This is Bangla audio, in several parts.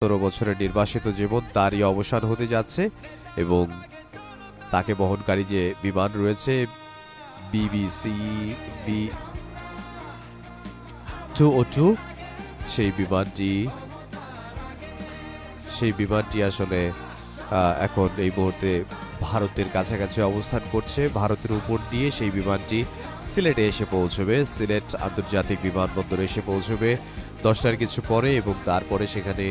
বছরের নির্বাসিত জীবন তারই অবসান হতে যাচ্ছে এবং তাকে বহনকারী যে বিমান রয়েছে বিবিসি বি 202 সেই বিমানটি আসলে এখন এই মুহূর্তে ভারতের কাছাকাছি অবস্থান করছে। ভারতের উপর দিয়ে সেই বিমানটি সিলেটে এসে পৌঁছবে, সিলেট আন্তর্জাতিক বিমানবন্দরে এসে পৌঁছবে 10টার কিছু পরে এবং তারপরে সেখানে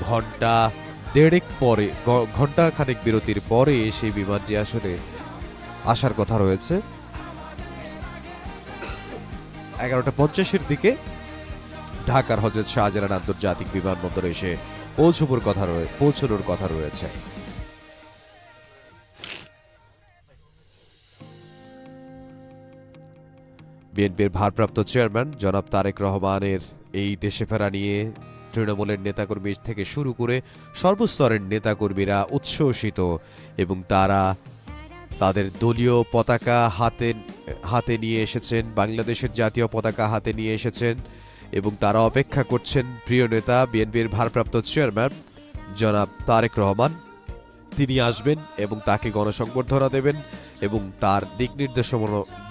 ঘন্টা দেড়েক পরে, ঘন্টা খানেক বিরতির পরে সেই বিমানটি আসলে আসার কথা রয়েছে 11টা 50-এর দিকে ঢাকার হযরত শাহজালাল আন্তর্জাতিক বিমানবন্দরে এসে পৌঁছানোর কথা রয়েছে। বিএনপির ভারপ্রাপ্ত চেয়ারম্যান জনাব তারেক রহমানের এই দেশে ফেরা নিয়ে তৃণমূলের নেতাকর্মী থেকে শুরু করে সর্বস্তরের নেতাকর্মীরা উচ্ছ্বসিত এবং তারা তাদের দলীয় পতাকা হাতে নিয়ে এসেছেন, বাংলাদেশের জাতীয় পতাকা হাতে নিয়ে এসেছেন এবং তারা অপেক্ষা করছেন প্রিয় নেতা বিএনপির ভারপ্রাপ্ত চেয়ারম্যান জনাব তারেক রহমান তিনি আসবেন এবং তাকে গণসংবর্ধনা দেবেন এবং তার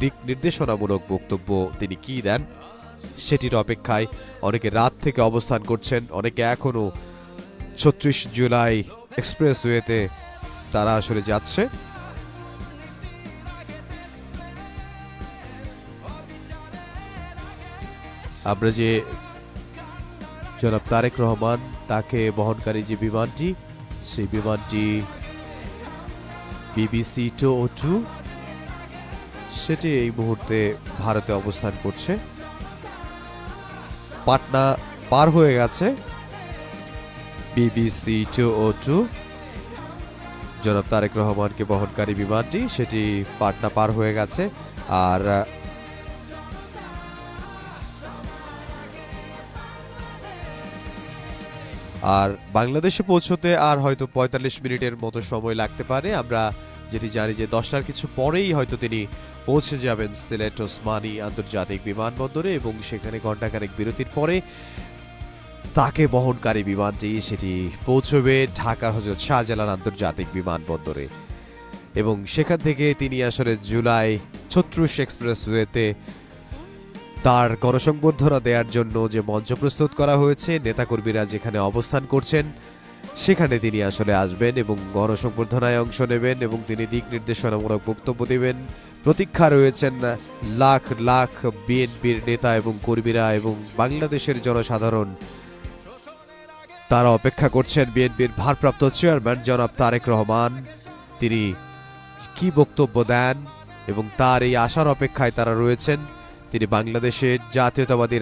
দিক নির্দেশনামূলক বক্তব্য তিনি কি দেন সেটির অপেক্ষায় অনেকে রাত থেকে অবস্থান করছেন, অনেকে এখনো ৩৬ জুলাই এক্সপ্রেসওয়েতে তারা আসলে যাচ্ছে। আমরা যে জনাব তারেক রহমান তাকে বহনকারী যে বিমানটি সেই বিমানটি বিবিসি 202 সেটি এই মুহূর্তে ভারতে অবস্থান করছে। পাটনা পার হয়ে গেছে বিবিসি 202 জনাব তারেক রহমানকে বহনকারী বিমানটি সেটি পাটনা পার হয়ে গেছে। আর বাংলাদেশে পৌঁছতে আর হয়তো ৪৫ মিনিটের মতো সময় লাগতে পারে। আমরা যেটি জানি যে 10টার কিছু পরেই হয়তো তিনি পৌঁছে যাবেন সিলেট ওসমানী আন্তর্জাতিক বিমানবন্দরে এবং সেখানে ঘণ্টাখানেক বিরতির পরে তাকে বহনকারী বিমানটি সেটি পৌঁছবে ঢাকার হযরত শাহজালাল আন্তর্জাতিক বিমানবন্দরে এবং সেখান থেকে তিনি আসলে জুলাই ৩৬ এক্সপ্রেসওয়েতে তার গণসংবর্ধনা দেওয়ার জন্য যে মঞ্চ প্রস্তুত করা হয়েছে, নেতাকর্মীরা যেখানে অবস্থান করছেন সেখানে তিনি আসলে আসবেন এবং গণসংবর্ধনায় অংশ নেবেন এবং তিনি দিক নির্দেশনামূলক বক্তব্য দেবেন। প্রতীক্ষা রয়েছেন লাখ লাখ বিএনপির নেতা এবং কর্মীরা এবং বাংলাদেশের জনসাধারণ তারা অপেক্ষা করছেন বিএনপির ভারপ্রাপ্ত চেয়ারম্যান জনাব তারেক রহমান তিনি কি বক্তব্য দেন এবং তার এই আশার অপেক্ষায় তারা রয়েছেন। তিনি বাংলাদেশের জাতীয়তাবাদী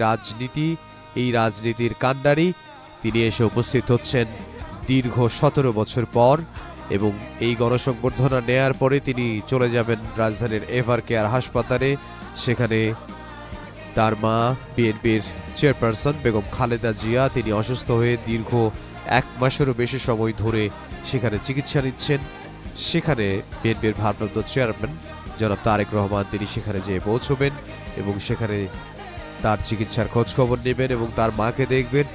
এই রাজনীতির কাণ্ডারি তিনি এসে উপস্থিত হচ্ছেন দীর্ঘ ১৭ বছর পর এবং এই গণসংবর্ধনা নেয়ার পরে তিনি চলে যাবেন রাজধানীর এভার কেয়ার হাসপাতালে। সেখানে তার মা বিএনপির চেয়ারপারসন বেগম খালেদা জিয়া তিনি অসুস্থ হয়ে দীর্ঘ ১ মাসেরও বেশি সময় ধরে সেখানে চিকিৎসা নিচ্ছেন। সেখানে বিএনপির ভারপ্রাপ্ত চেয়ারম্যান জনাব তারেক রহমান তিনি সেখানে যেয়ে পৌঁছবেন এবং সেখানে তার চিকিৎসার খোঁজখবর নেবেন এবং তার মাকে দেখবেন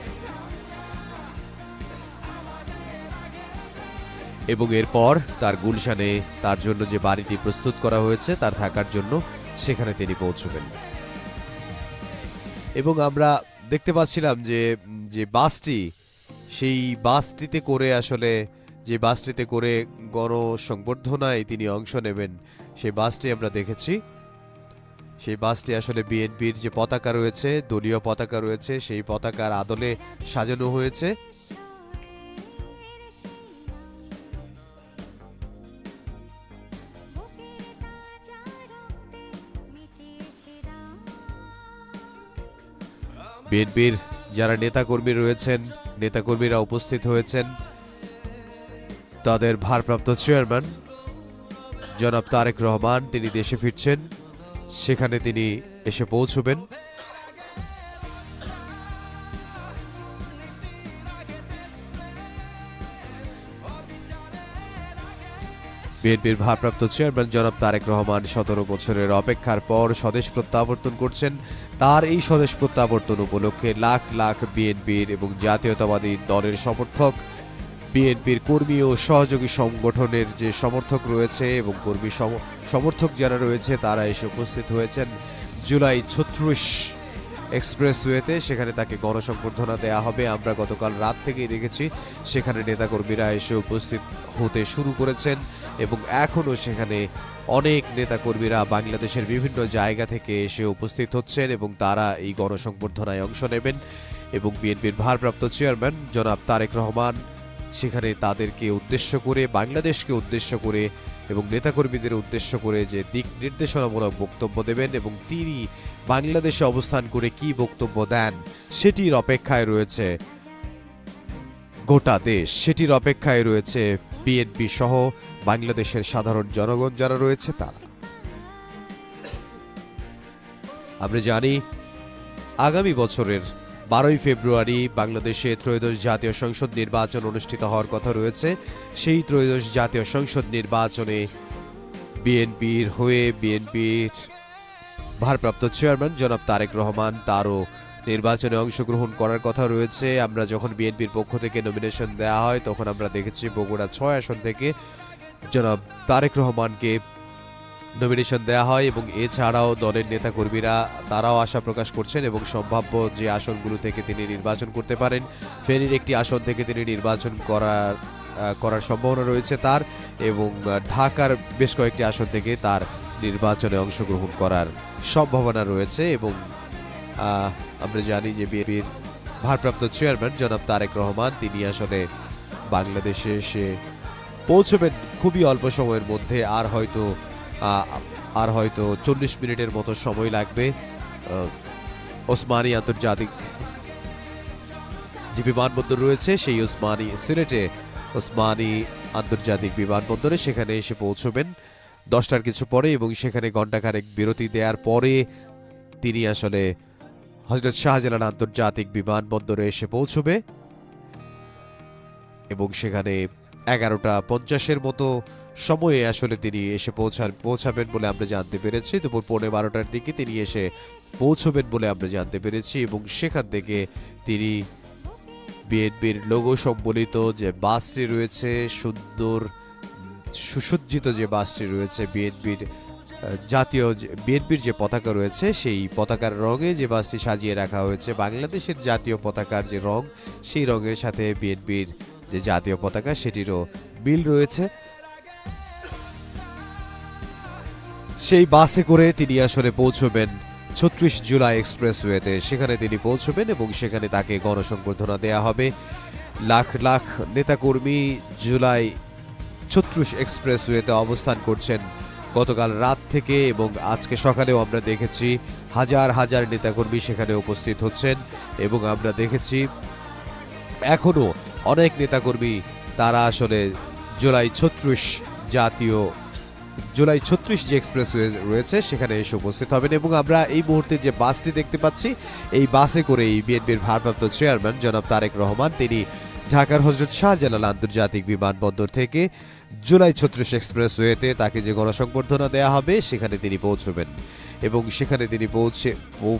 এবং এরপর তার গুলশানে তার জন্য যে বাড়িটি প্রস্তুত করা হয়েছে তার থাকার জন্য সেখানে তিনি পৌঁছবেন। এবং আমরা দেখতে পাচ্ছিলাম যে বাসটি সেই বাসটিতে করে গণসংবর্ধনায় তিনি অংশ নেবেন সেই বাসটি আমরা দেখেছি। সেই বাসটি আসলে বিএনপির যে পতাকা রয়েছে, দলীয় পতাকা রয়েছে, সেই পতাকার আদলে সাজানো হয়েছে। বিএনপির যারা নেতাকর্মী রয়েছেন, নেতাকর্মীরা উপস্থিত হয়েছেন। তাদের ভারপ্রাপ্ত চেয়ারম্যান জনাব তারেক রহমান তিনি দেশে ফিরছেন, সেখানে তিনি এসে পৌঁছবেন। বিএনপির ভারপ্রাপ্ত চেয়ারম্যান জনাব তারেক রহমান ১৭ বছরের অপেক্ষার পর স্বদেশ প্রত্যাবর্তন করছেন। তার এই স্বদেশ প্রত্যাবর্তন উপলক্ষে লাখ লাখ বিএনপির এবং জাতীয়তাবাদী দলের সমর্থক, বিএনপির কর্মী ও সহযোগী সংগঠনের যে সমর্থক রয়েছে এবং কর্মী সমর্থক যারা রয়েছে তারা এসে উপস্থিত হয়েছেন জুলাই ৩৬ এক্সপ্রেসওয়েতে। সেখানে তাকে গণসংবর্ধনা দেয়া হবে। আমরা গতকাল রাত থেকেই দেখেছি সেখানে নেতাকর্মীরা এসে উপস্থিত হতে শুরু করেছেন এবং এখনও সেখানে অনেক নেতাকর্মীরা বাংলাদেশের বিভিন্ন জায়গা থেকে এসে উপস্থিত হচ্ছেন এবং তারা এই গণসংবর্ধনায় অংশ নেবেন এবং বিএনপির ভারপ্রাপ্ত চেয়ারম্যান জনাব তারেক রহমান সেখানে তাদেরকে উদ্দেশ্য করে, বাংলাদেশকে উদ্দেশ্য করে এবং নেতাকর্মীদের উদ্দেশ্য করে যে দিক নির্দেশনামূলক বক্তব্য দেবেন এবং তিনি বাংলাদেশে অবস্থান করে কি বক্তব্য দেন সেটির অপেক্ষায় রয়েছে গোটা দেশ, সেটির অপেক্ষায় রয়েছে বিএনপি সহ বাংলাদেশের সাধারণ জনগণ যারা রয়েছে তারা। আমরা জানি আগামী বছরের 12ই ফেব্রুয়ারি বাংলাদেশে ত্রয়োদশ জাতীয় সংসদ নির্বাচন অনুষ্ঠিত হওয়ার কথা রয়েছে। সেই ত্রয়োদশ জাতীয় সংসদ নির্বাচনে বিএনপির হয়ে বিএনপির ভারপ্রাপ্ত চেয়ারম্যান জনাব তারেক রহমান তারও নির্বাচনে অংশগ্রহণ করার কথা রয়েছে। আমরা যখন বিএনপির পক্ষ থেকে নমিনেশন দেওয়া হয় তখন আমরা দেখেছি বগুড়া 6 আসন থেকে জনাব তারেক রহমানকে নমিনেশন দেওয়া হয় এবং এছাড়াও দলের নেতাকর্মীরা তারাও আশা প্রকাশ করছেন এবং সম্ভাব্য যে আসনগুলো থেকে তিনি নির্বাচন করতে পারেন, ফেনীর একটি আসন থেকে তিনি নির্বাচন করার সম্ভাবনা রয়েছে তার, এবং ঢাকার বেশ কয়েকটি আসন থেকে তার নির্বাচনে অংশগ্রহণ করার সম্ভাবনা রয়েছে। এবং আমরা জানি যে বিএনপির ভারপ্রাপ্ত চেয়ারম্যান জনাব তারেক রহমান তিনি আসলে বাংলাদেশে এসে পৌঁছবেন খুবই অল্প সময়ের মধ্যে। আর হয়তো 40 মিনিটের মতো সময় লাগবে ওসমানী আন্তর্জাতিক যে বিমানবন্দর রয়েছে সেই সিলেটে ওসমানী আন্তর্জাতিক বিমানবন্দরে সেখানে এসে পৌঁছবেন 10টার কিছু পরে এবং সেখানে ঘণ্টাখানেক বিরতি দেওয়ার পরে তিনি আসলে হযরত শাহজালাল আন্তর্জাতিক বিমানবন্দরে এসে পৌঁছবে এবং সেখানে 11:50 মতো সময়ে আসলে তিনি এসে পৌঁছাবেন বলে আমরা জানতে পেরেছি। দুপুর 12:15টার দিকে তিনি এসে পৌঁছবেন বলে আমরা জানতে পেরেছি এবং সেখান থেকে তিনি বিএনপির লোগো সম্বলিত যে বাসটি রয়েছে, সুন্দর সুসজ্জিত যে বাসটি রয়েছে, বিএনপির যে পতাকা রয়েছে সেই পতাকার রঙে যে বাসটি সাজিয়ে রাখা হয়েছে, বাংলাদেশের জাতীয় পতাকার যে রং সেই রঙের সাথে বিএনপির যে জাতীয় পতাকা সেটিরও মিল রয়েছে। সেই বাসে করে তিনি আসলে পৌঁছবেন ৩৬ জুলাই এক্সপ্রেসওয়েতে। সেখানে তিনি পৌঁছবেন এবং সেখানে তাকে গণসংবর্ধনা দেয়া হবে। লাখ লাখ নেতাকর্মী জুলাই ৩৬ এক্সপ্রেসওয়েতে অবস্থান করছেন গতকাল রাত থেকে এবং আজকে সকালেও আমরা দেখেছি হাজার হাজার নেতাকর্মী সেখানে উপস্থিত হচ্ছেন এবং আমরা দেখেছি এখনো অনেক নেতাকর্মী তারা আসলে জুলাই ৩৬ যে এক্সপ্রেসওয়ে রয়েছে সেখানে এসে উপস্থিত হবেন। এবং আমরা এই মুহূর্তে যে বাসটি দেখতে পাচ্ছি এই বাসে করেই বিএনপির ভারপ্রাপ্ত চেয়ারম্যান জনাব তারেক রহমান তিনি ঢাকার হযরত শাহজালাল আন্তর্জাতিক বিমানবন্দর থেকে জুলাই ৩৬ এক্সপ্রেসওয়েতে তাকে যে গণসংবর্ধনা দেয়া হবে সেখানে তিনি পৌঁছবেন এবং সেখানে তিনি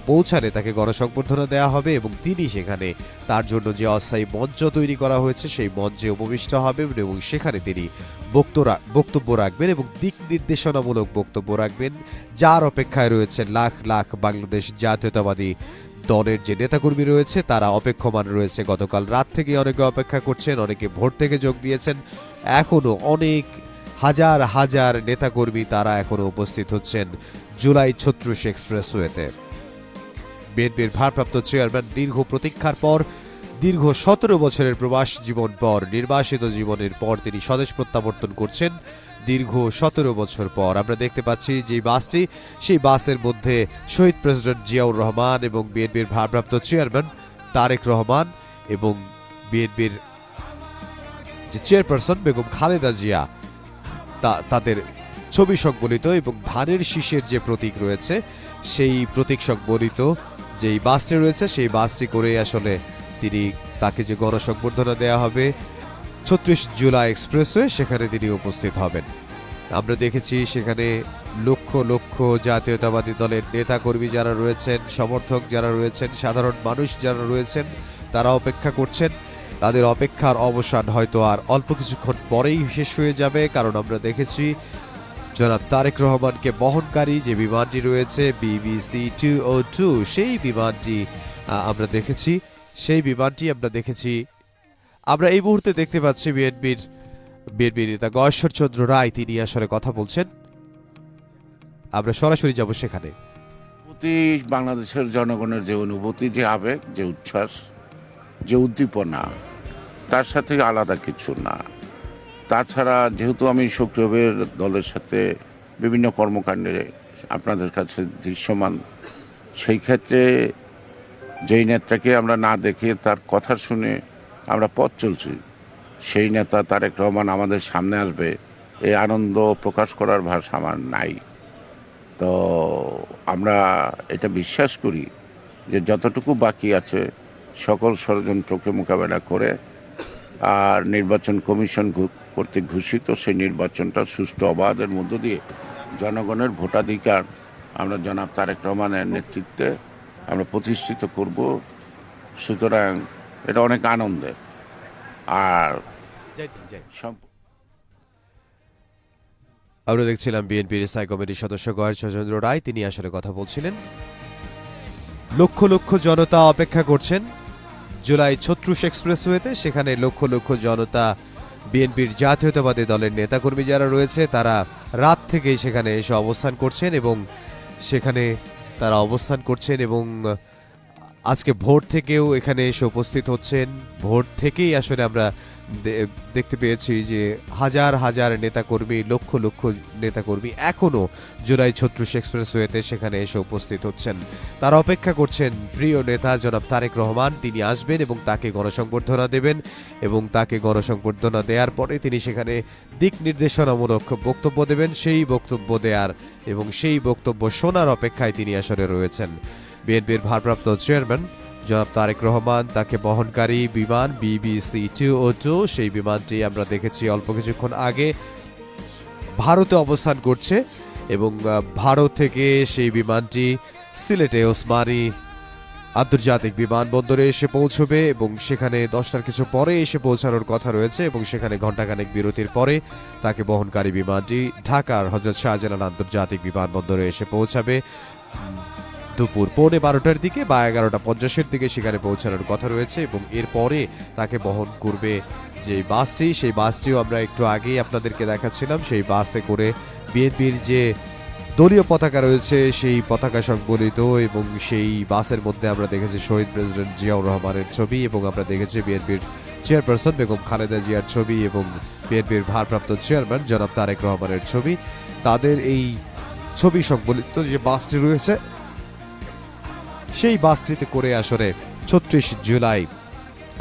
পৌঁছালে তাকে গণসংবর্ধনা দেওয়া হবে এবং তিনি সেখানে তার জন্য যে অস্থায়ী মঞ্চ তৈরি করা হয়েছে সেই মঞ্চে উপবিষ্ট হবেন এবং সেখানে তিনি বক্তব্য রাখবেন এবং দিক নির্দেশনামূলক বক্তব্য রাখবেন, যার অপেক্ষায় রয়েছে লাখ লাখ বাংলাদেশ জাতীয়তাবাদী দলের যে নেতাকর্মী রয়েছে তারা অপেক্ষমান রয়েছে। গতকাল রাত থেকে অনেকে অপেক্ষা করছেন, অনেকে ভোর থেকে যোগ দিয়েছেন, এখনো অনেক হাজার হাজার নেতাকর্মী তারা এখনো উপস্থিত হচ্ছেন জুলাই ৩৬ এক্সপ্রেসওয়েতে। বিএনপির ভারপ্রাপ্ত চেয়ারম্যান দীর্ঘ প্রতীক্ষার পর, দীর্ঘ 17 বছরের প্রবাস জীবন পর, নির্বাসিত জীবনের পর তিনি স্বদেশ প্রত্যাবর্তন করছেন দীর্ঘ 17 বছর পর। আমরা দেখতে পাচ্ছি যে বাসটি, সেই বাসের মধ্যে শহীদ প্রেসিডেন্ট জিয়াউর রহমান এবং বিএনপির ভারপ্রাপ্ত চেয়ারম্যান তারেক রহমান এবং বিএনপির যে চেয়ারপারসন বেগম খালেদা জিয়া তাদের ছবি সংবলিত এবং ধানের শীষের যে প্রতীক রয়েছে সেই প্রতীক সংবলিত যেই বাসটি রয়েছে সেই বাসটি করে আসলে তাকে যে গণসংবর্ধনা দেওয়া হবে ৩৬ জুলাই এক্সপ্রেসওয়ে সেখানে তিনি উপস্থিত হবেন। আমরা দেখেছি সেখানে লক্ষ লক্ষ জাতীয়তাবাদী দলের নেতাকর্মী যারা রয়েছেন, সমর্থক যারা রয়েছেন, সাধারণ মানুষ যারা রয়েছেন, তারা অপেক্ষা করছেন। তাদের অপেক্ষার অবসান হয়তো আর অল্প কিছুক্ষণ পরেই শেষ হয়ে যাবে, কারণ আমরা দেখেছি জনাব তারেক রহমানকে বহনকারী যে বিমানটি রয়েছে BBC 202, সেই বিমানটি আমরা দেখেছি। আমরা এই মুহূর্তে দেখতে পাচ্ছি বিএনপির নেতা গয়েশ্বরচন্দ্র রায় তিনি আসলে কথা বলছেন। আমরা সরাসরি যাব সেখানে। বাংলাদেশের জনগণের যে অনুভূতি, যে আবেগ, যে উচ্ছ্বাস, যে উদ্দীপনা, তার সাথে আলাদা কিছু না। তাছাড়া যেহেতু আমি সক্রিয়ভাবে দলের সাথে বিভিন্ন কর্মকাণ্ডে আপনাদের কাছে দৃশ্যমান, সেই ক্ষেত্রে যেই নেতাকে আমরা না দেখে তার কথা শুনে আমরা পথ চলছি, সেই নেতা তারেক রহমান আমাদের সামনে আসবে, এই আনন্দ প্রকাশ করার ভাষা আমার নাই। তো আমরা এটা বিশ্বাস করি যে যতটুকু বাকি আছে সকল ষড়যন্ত্রকে মোকাবেলা করে আর নির্বাচন কমিশন কর্তৃক ঘোষিত সেই নির্বাচনটা সুষ্ঠু অবাধের মধ্য দিয়ে জনগণের ভোটাধিকার আমরা জনাব তারেক রহমানের নেতৃত্বে আমরা প্রতিষ্ঠিত করব। সুতরাং এটা অনেক আনন্দের। আর আমরা দেখছিলাম বিএনপির স্থায়ী কমিটির সদস্য গয়েশ্বরচন্দ্র রায়, তিনি আসলে কথা বলছিলেন। লক্ষ লক্ষ জনতা অপেক্ষা করছেন জুলাই ৩৬ এক্সপ্রেসওয়েতে। সেখানে লক্ষ লক্ষ জনতা, বিএনপির জাতীয়তাবাদী দলের নেতাকর্মী যারা রয়েছে, তারা রাত থেকেই সেখানে এসে অবস্থান করছেন এবং আজকে ভোর থেকেও এখানে এসে উপস্থিত হচ্ছেন। ভোর থেকেই আসলে আমরা দেখতে পেয়েছি যে হাজার হাজার নেতাকর্মী, লক্ষ লক্ষ নেতাকর্মী এখনও জুলাই ৩৬ এক্সপ্রেসওয়েতে সেখানে এসে উপস্থিত হচ্ছেন। তারা অপেক্ষা করছেন প্রিয় নেতা জনাব তারেক রহমান, তিনি আসবেন এবং তাকে গণসংবর্ধনা দেবেন, এবং তাকে গণসংবর্ধনা দেওয়ার পরে তিনি সেখানে দিক নির্দেশনামূলক বক্তব্য দেবেন। সেই বক্তব্য দেওয়ার এবং সেই বক্তব্য শোনার অপেক্ষায় তিনি আসলে রয়েছেন। বিএনপির ভারপ্রাপ্ত চেয়ারম্যান জনাব তারেক রহমান, তাকে বহনকারী বিমান BBC 202, সেই বিমানটি আমরা দেখেছি অল্প কিছুক্ষণ আগে ভারতে অবস্থান করছে, এবং ভারত থেকে সেই বিমানটি সিলেটে ওসমানী আন্তর্জাতিক বিমানবন্দরে এসে পৌঁছবে এবং সেখানে 10টার কিছু পরে এসে পৌঁছানোর কথা রয়েছে, এবং সেখানে ঘণ্টাখানেক বিরতির পরে তাকে বহনকারী বিমানটি ঢাকার হযরত শাহজালাল আন্তর্জাতিক বিমানবন্দরে এসে পৌঁছাবে দুপুর 12:15টার দিকে বা 11:50-এর দিকে সেখানে পৌঁছানোর কথা রয়েছে। এবং এরপরে তাকে বহন করবে যে বাসটি, সেই বাসটিও আমরা একটু আগেই আপনাদেরকে দেখাচ্ছিলাম। সেই বাসে করে বিএনপির যে দলীয় পতাকা রয়েছে সেই পতাকা সংবলিত, এবং সেই বাসের মধ্যে আমরা দেখেছি শহীদ প্রেসিডেন্ট জিয়াউর রহমানের ছবি, এবং আমরা দেখেছি বিএনপির চেয়ারপারসন বেগম খালেদা জিয়ার ছবি এবং বিএনপির ভারপ্রাপ্ত চেয়ারম্যান জনাব তারেক রহমানের ছবি। তাদের এই ছবি সংবলিত যে বাসটি রয়েছে, সেই বাসটিতে করে আসলে ৩৬ জুলাই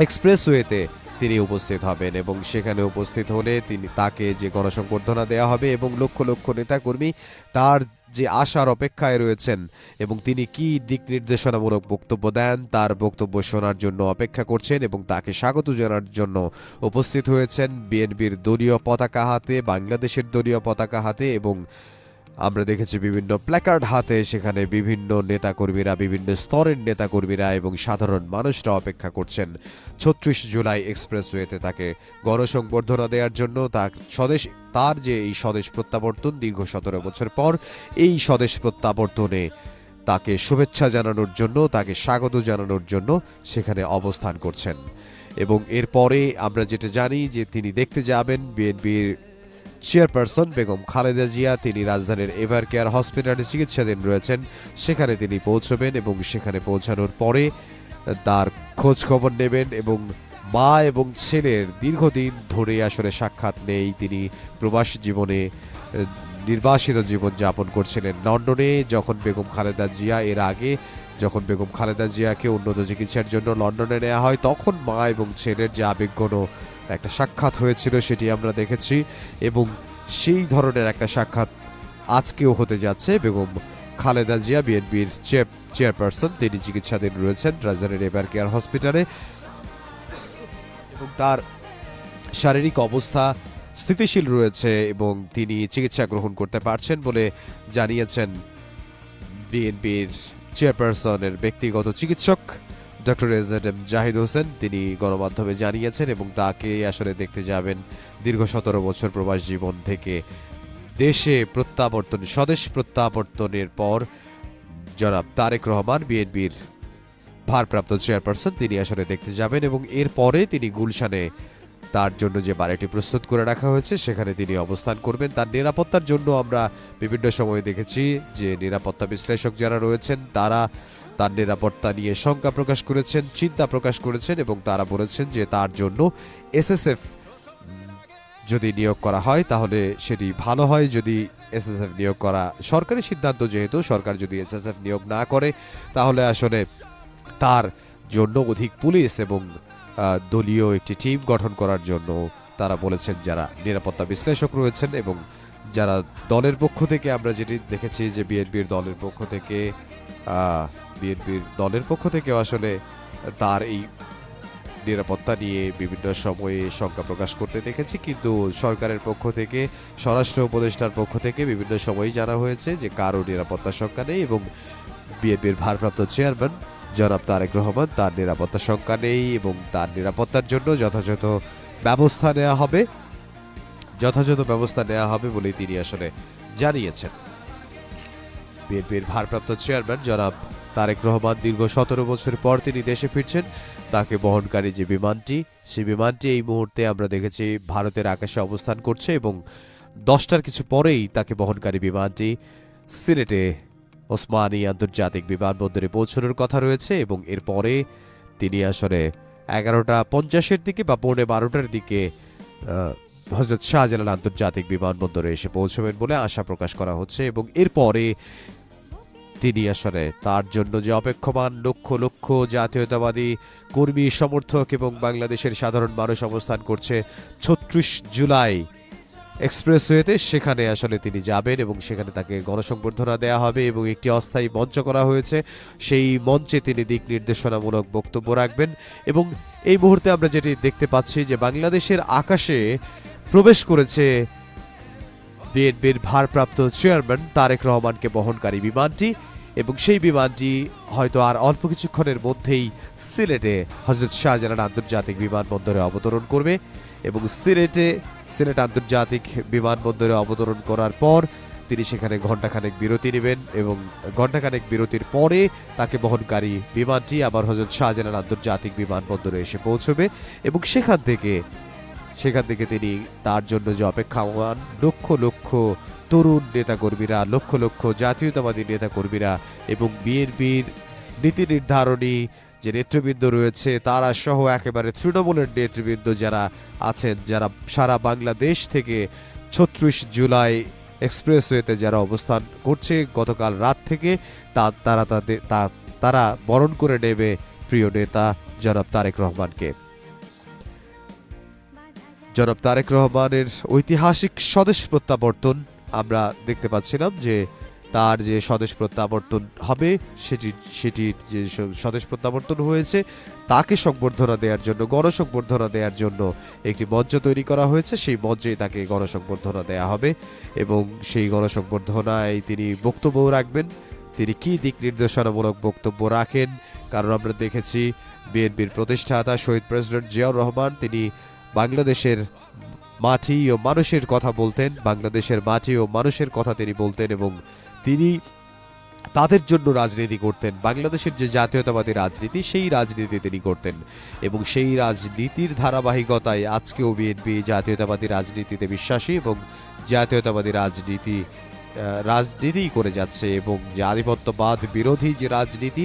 এক্সপ্রেসওয়েতে তিনি উপস্থিত হবেন, এবং সেখানে উপস্থিত হলে তাকে যে গণসংবর্ধনা দেওয়া হবে, এবং লক্ষ লক্ষ নেতাকর্মী তার যে আশার অপেক্ষায় রয়েছেন এবং তিনি কি দিক নির্দেশনামূলক বক্তব্য দেন তার বক্তব্য শোনার জন্য অপেক্ষা করছেন, এবং তাকে স্বাগত জানার জন্য উপস্থিত হয়েছেন বিএনপির দলীয় পতাকা হাতে, বাংলাদেশের দলীয় পতাকা হাতে, এবং আমরা দেখেছি বিভিন্ন প্ল্যাকার্ড হাতে সেখানে বিভিন্ন নেতাকর্মীরা, বিভিন্ন স্তরের নেতাকর্মীরা এবং সাধারণ মানুষরা অপেক্ষা করছেন ৩৬ জুলাই এক্সপ্রেসওয়েতে তাকে গণসংবর্ধনা দেওয়ার জন্য। তার যে এই স্বদেশ প্রত্যাবর্তন দীর্ঘ ১৭ বছর পর, এই স্বদেশ প্রত্যাবর্তনে তাকে শুভেচ্ছা জানানোর জন্য, তাকে স্বাগত জানানোর জন্য সেখানে অবস্থান করছেন। এবং এরপরে আমরা যেটা জানি যে তিনি দেখতে যাবেন বিএনপির চেয়ারপারসন বেগম খালেদা জিয়া, তিনি রাজধানীর এভার কেয়ার হসপিটালে চিকিৎসাধীন রয়েছেন, সেখানে তিনি পৌঁছবেন, এবং সেখানে পৌঁছানোর পরে তার খোঁজ খবর নেবেন। এবং মা এবং ছেলের দীর্ঘদিন ধরে আসলে সাক্ষাৎ নেই, তিনি প্রবাসী জীবনে নির্বাসিত জীবন যাপন করছিলেন লন্ডনে। যখন বেগম খালেদা জিয়াকে উন্নত চিকিৎসার জন্য লন্ডনে নেওয়া হয়, তখন মা এবং ছেলের যে আবেগঘন একটা সাক্ষাৎ হয়েছিল সেটি আমরা দেখেছি, এবং সেই ধরনের একটা সাক্ষাৎ আজকেও হতে যাচ্ছে। বেগম খালেদা জিয়া বিএনপির চেয়ারপারসন, তিনি চিকিৎসাধীন রয়েছেন রাজধানীর এভার কেয়ার হসপিটালে, এবং তার শারীরিক অবস্থা স্থিতিশীল রয়েছে এবং তিনি চিকিৎসা গ্রহণ করতে পারছেন বলে জানিয়েছেন বিএনপির চেয়ারপারসনের ব্যক্তিগত চিকিৎসক ডক্টর এজেড জাহিদ হোসেন। তিনি গণমাধ্যমে জানিয়েছেন এবং তাকে আসলে দেখতে যাবেন দীর্ঘ 17 বছর প্রবাস জীবন থেকে দেশে প্রত্যাবর্তন, স্বদেশ প্রত্যাবর্তনের পর জনাব তারেক রহমান বিএনপির ভারপ্রাপ্ত চেয়ারপারসন, তিনি আসলে দেখতে যাবেন এবং এরপরে তিনি গুলশানে তার জন্য যে বাড়িটি প্রস্তুত করে রাখা হয়েছে সেখানে তিনি অবস্থান করবেন। তার নিরাপত্তার জন্য আমরা বিভিন্ন সময় দেখেছি যে নিরাপত্তা বিশ্লেষক যারা রয়েছেন তারা তার নিরাপত্তা নিয়ে শঙ্কা প্রকাশ করেছেন, চিন্তা প্রকাশ করেছেন এবং তারা বলেছেন যে তার জন্য এসএসএফ যদি নিয়োগ করা হয় তাহলে সেটি ভালো হয়। যদি এসএসএফ নিয়োগ করা সরকারি সিদ্ধান্ত, যেহেতু সরকার যদি এসএসএফ নিয়োগ না করে তাহলে আসলে তার জন্য অধিক পুলিশ এবং দলীয় একটি টিম গঠন করার জন্য তারা বলেছেন যারা নিরাপত্তা বিশ্লেষক রয়েছেন। এবং যারা দলের পক্ষ থেকে আমরা যেটি দেখেছি যে বিএনপির দলের পক্ষ থেকেও আসলে তার এই নিরাপত্তা নিয়ে বিভিন্ন সময়ে শঙ্কা প্রকাশ করতে দেখেছি, কিন্তু সরকারের পক্ষ থেকে, স্বরাষ্ট্র উপদেষ্টার পক্ষ থেকে বিভিন্ন সময়ই জানা হয়েছে যে কারো নিরাপত্তা শঙ্কা নেই এবং বিএনপির ভারপ্রাপ্ত চেয়ারম্যান জনাব তারেক রহমান, তার নিরাপত্তা শঙ্কা নেই এবং তার নিরাপত্তার জন্য যথাযথ ব্যবস্থা নেওয়া হবে বলে তিনি আসলে জানিয়েছেন। বিএনপির ভারপ্রাপ্ত চেয়ারম্যান জনাব তারেক রহমান দীর্ঘ 17 বছর পর তিনি দেশে ফিরছেন। তাকে বহনকারী যে বিমানটি, সেই বিমানটি এই মুহূর্তে আমরা দেখেছি ভারতের আকাশে অবস্থান করছে এবং 10টার কিছু পরেই তাকে বহনকারী বিমানটি সিলেটে ওসমানী আন্তর্জাতিক বিমানবন্দরে পৌঁছানোর কথা রয়েছে এবং এরপরে তিনি আসলে 11টা 50-এর দিকে বা 11:45-টার দিকে হযরত শাহজালাল আন্তর্জাতিক বিমানবন্দরে এসে পৌঁছবেন বলে আশা প্রকাশ করা হচ্ছে। এবং এরপরে তিনি আসলে তার জন্য যে অপেক্ষমান লক্ষ লক্ষ জাতীয়তাবাদী কর্মী, সমর্থক এবং বাংলাদেশের সাধারণ মানুষ অবস্থান করছে 36 জুলাই এক্সপ্রেসওয়েতে, সেখানে আসলে তিনি যাবেন এবং সেখানে তাকে গণসংবর্ধনা দেয়া হবে এবং একটি অস্থায়ী মঞ্চ করা হয়েছে। সেই মঞ্চে তিনি দিক নির্দেশনামূলক বক্তব্য রাখবেন এবং এই মুহূর্তে আমরা যেটি দেখতে পাচ্ছি যে বাংলাদেশের আকাশে প্রবেশ করেছে বিএনপির ভারপ্রাপ্ত চেয়ারম্যান তারেক রহমানকে বহনকারী বিমানটি এবং সেই বিমানটি হয়তো আর অল্প কিছুক্ষণের মধ্যেই সিলেটে হযরত শাহজালাল আন্তর্জাতিক বিমানবন্দরে অবতরণ করবে এবং সিলেট আন্তর্জাতিক বিমানবন্দরে অবতরণ করার পর তিনি সেখানে ঘণ্টাখানেক বিরতি নেবেন এবং ঘণ্টাখানেক বিরতির পরে তাকে বহনকারী বিমানটি আবার হযরত শাহজালাল আন্তর্জাতিক বিমানবন্দরে এসে পৌঁছবে এবং সেখান থেকে তিনি তার জন্য যে অপেক্ষামান লক্ষ লক্ষ তরুণ নেতাকর্মীরা, লক্ষ লক্ষ জাতীয়তাবাদী নেতাকর্মীরা এবং বিএনপির নীতি নির্ধারণী যে নেতৃবৃন্দ রয়েছে তারা সহ একেবারে তৃণমূলের নেতৃবৃন্দ যারা আছেন, যারা সারা বাংলাদেশ থেকে 36 জুলাই এক্সপ্রেসওয়েতে যারা অবস্থান করছে গতকাল রাত থেকে, তারা বরণ করে নেবে প্রিয় নেতা জনাব তারেক রহমানকে। জনাব তারেক রহমানের ঐতিহাসিক স্বদেশ প্রত্যাবর্তন আমরা দেখতে পাচ্ছিলাম যে তার যে স্বদেশ প্রত্যাবর্তন হবে সেটি যে স্বদেশ প্রত্যাবর্তন হয়েছে তাকে সংবর্ধনা দেওয়ার জন্য, গণসংবর্ধনা দেওয়ার জন্য একটি মঞ্চ তৈরি করা হয়েছে। সেই মঞ্চে তাকে গণসংবর্ধনা দেওয়া হবে এবং সেই গণসংবর্ধনায় তিনি বক্তব্য রাখবেন। তিনি কি দিক নির্দেশনামূলক বক্তব্য রাখেন, কারণ আমরা দেখেছি বিএনপির প্রতিষ্ঠাতা শহীদ প্রেসিডেন্ট জিয়াউর রহমান তিনি বাংলাদেশের মাটি ও মানুষের কথা বলতেন, বাংলাদেশের মাটি ও মানুষের কথা তিনি বলতেন এবং তিনি তাদের জন্য রাজনীতি করতেন। বাংলাদেশের যে জাতীয়তাবাদী রাজনীতি, সেই রাজনীতি তিনি করতেন এবং সেই রাজনীতির ধারাবাহিকতায় আজকেও বিএনপি জাতীয়তাবাদী রাজনীতিতে বিশ্বাসী এবং জাতীয়তাবাদী রাজনীতি করে যাচ্ছে এবং যে আধিপত্যবাদ বিরোধী যে রাজনীতি,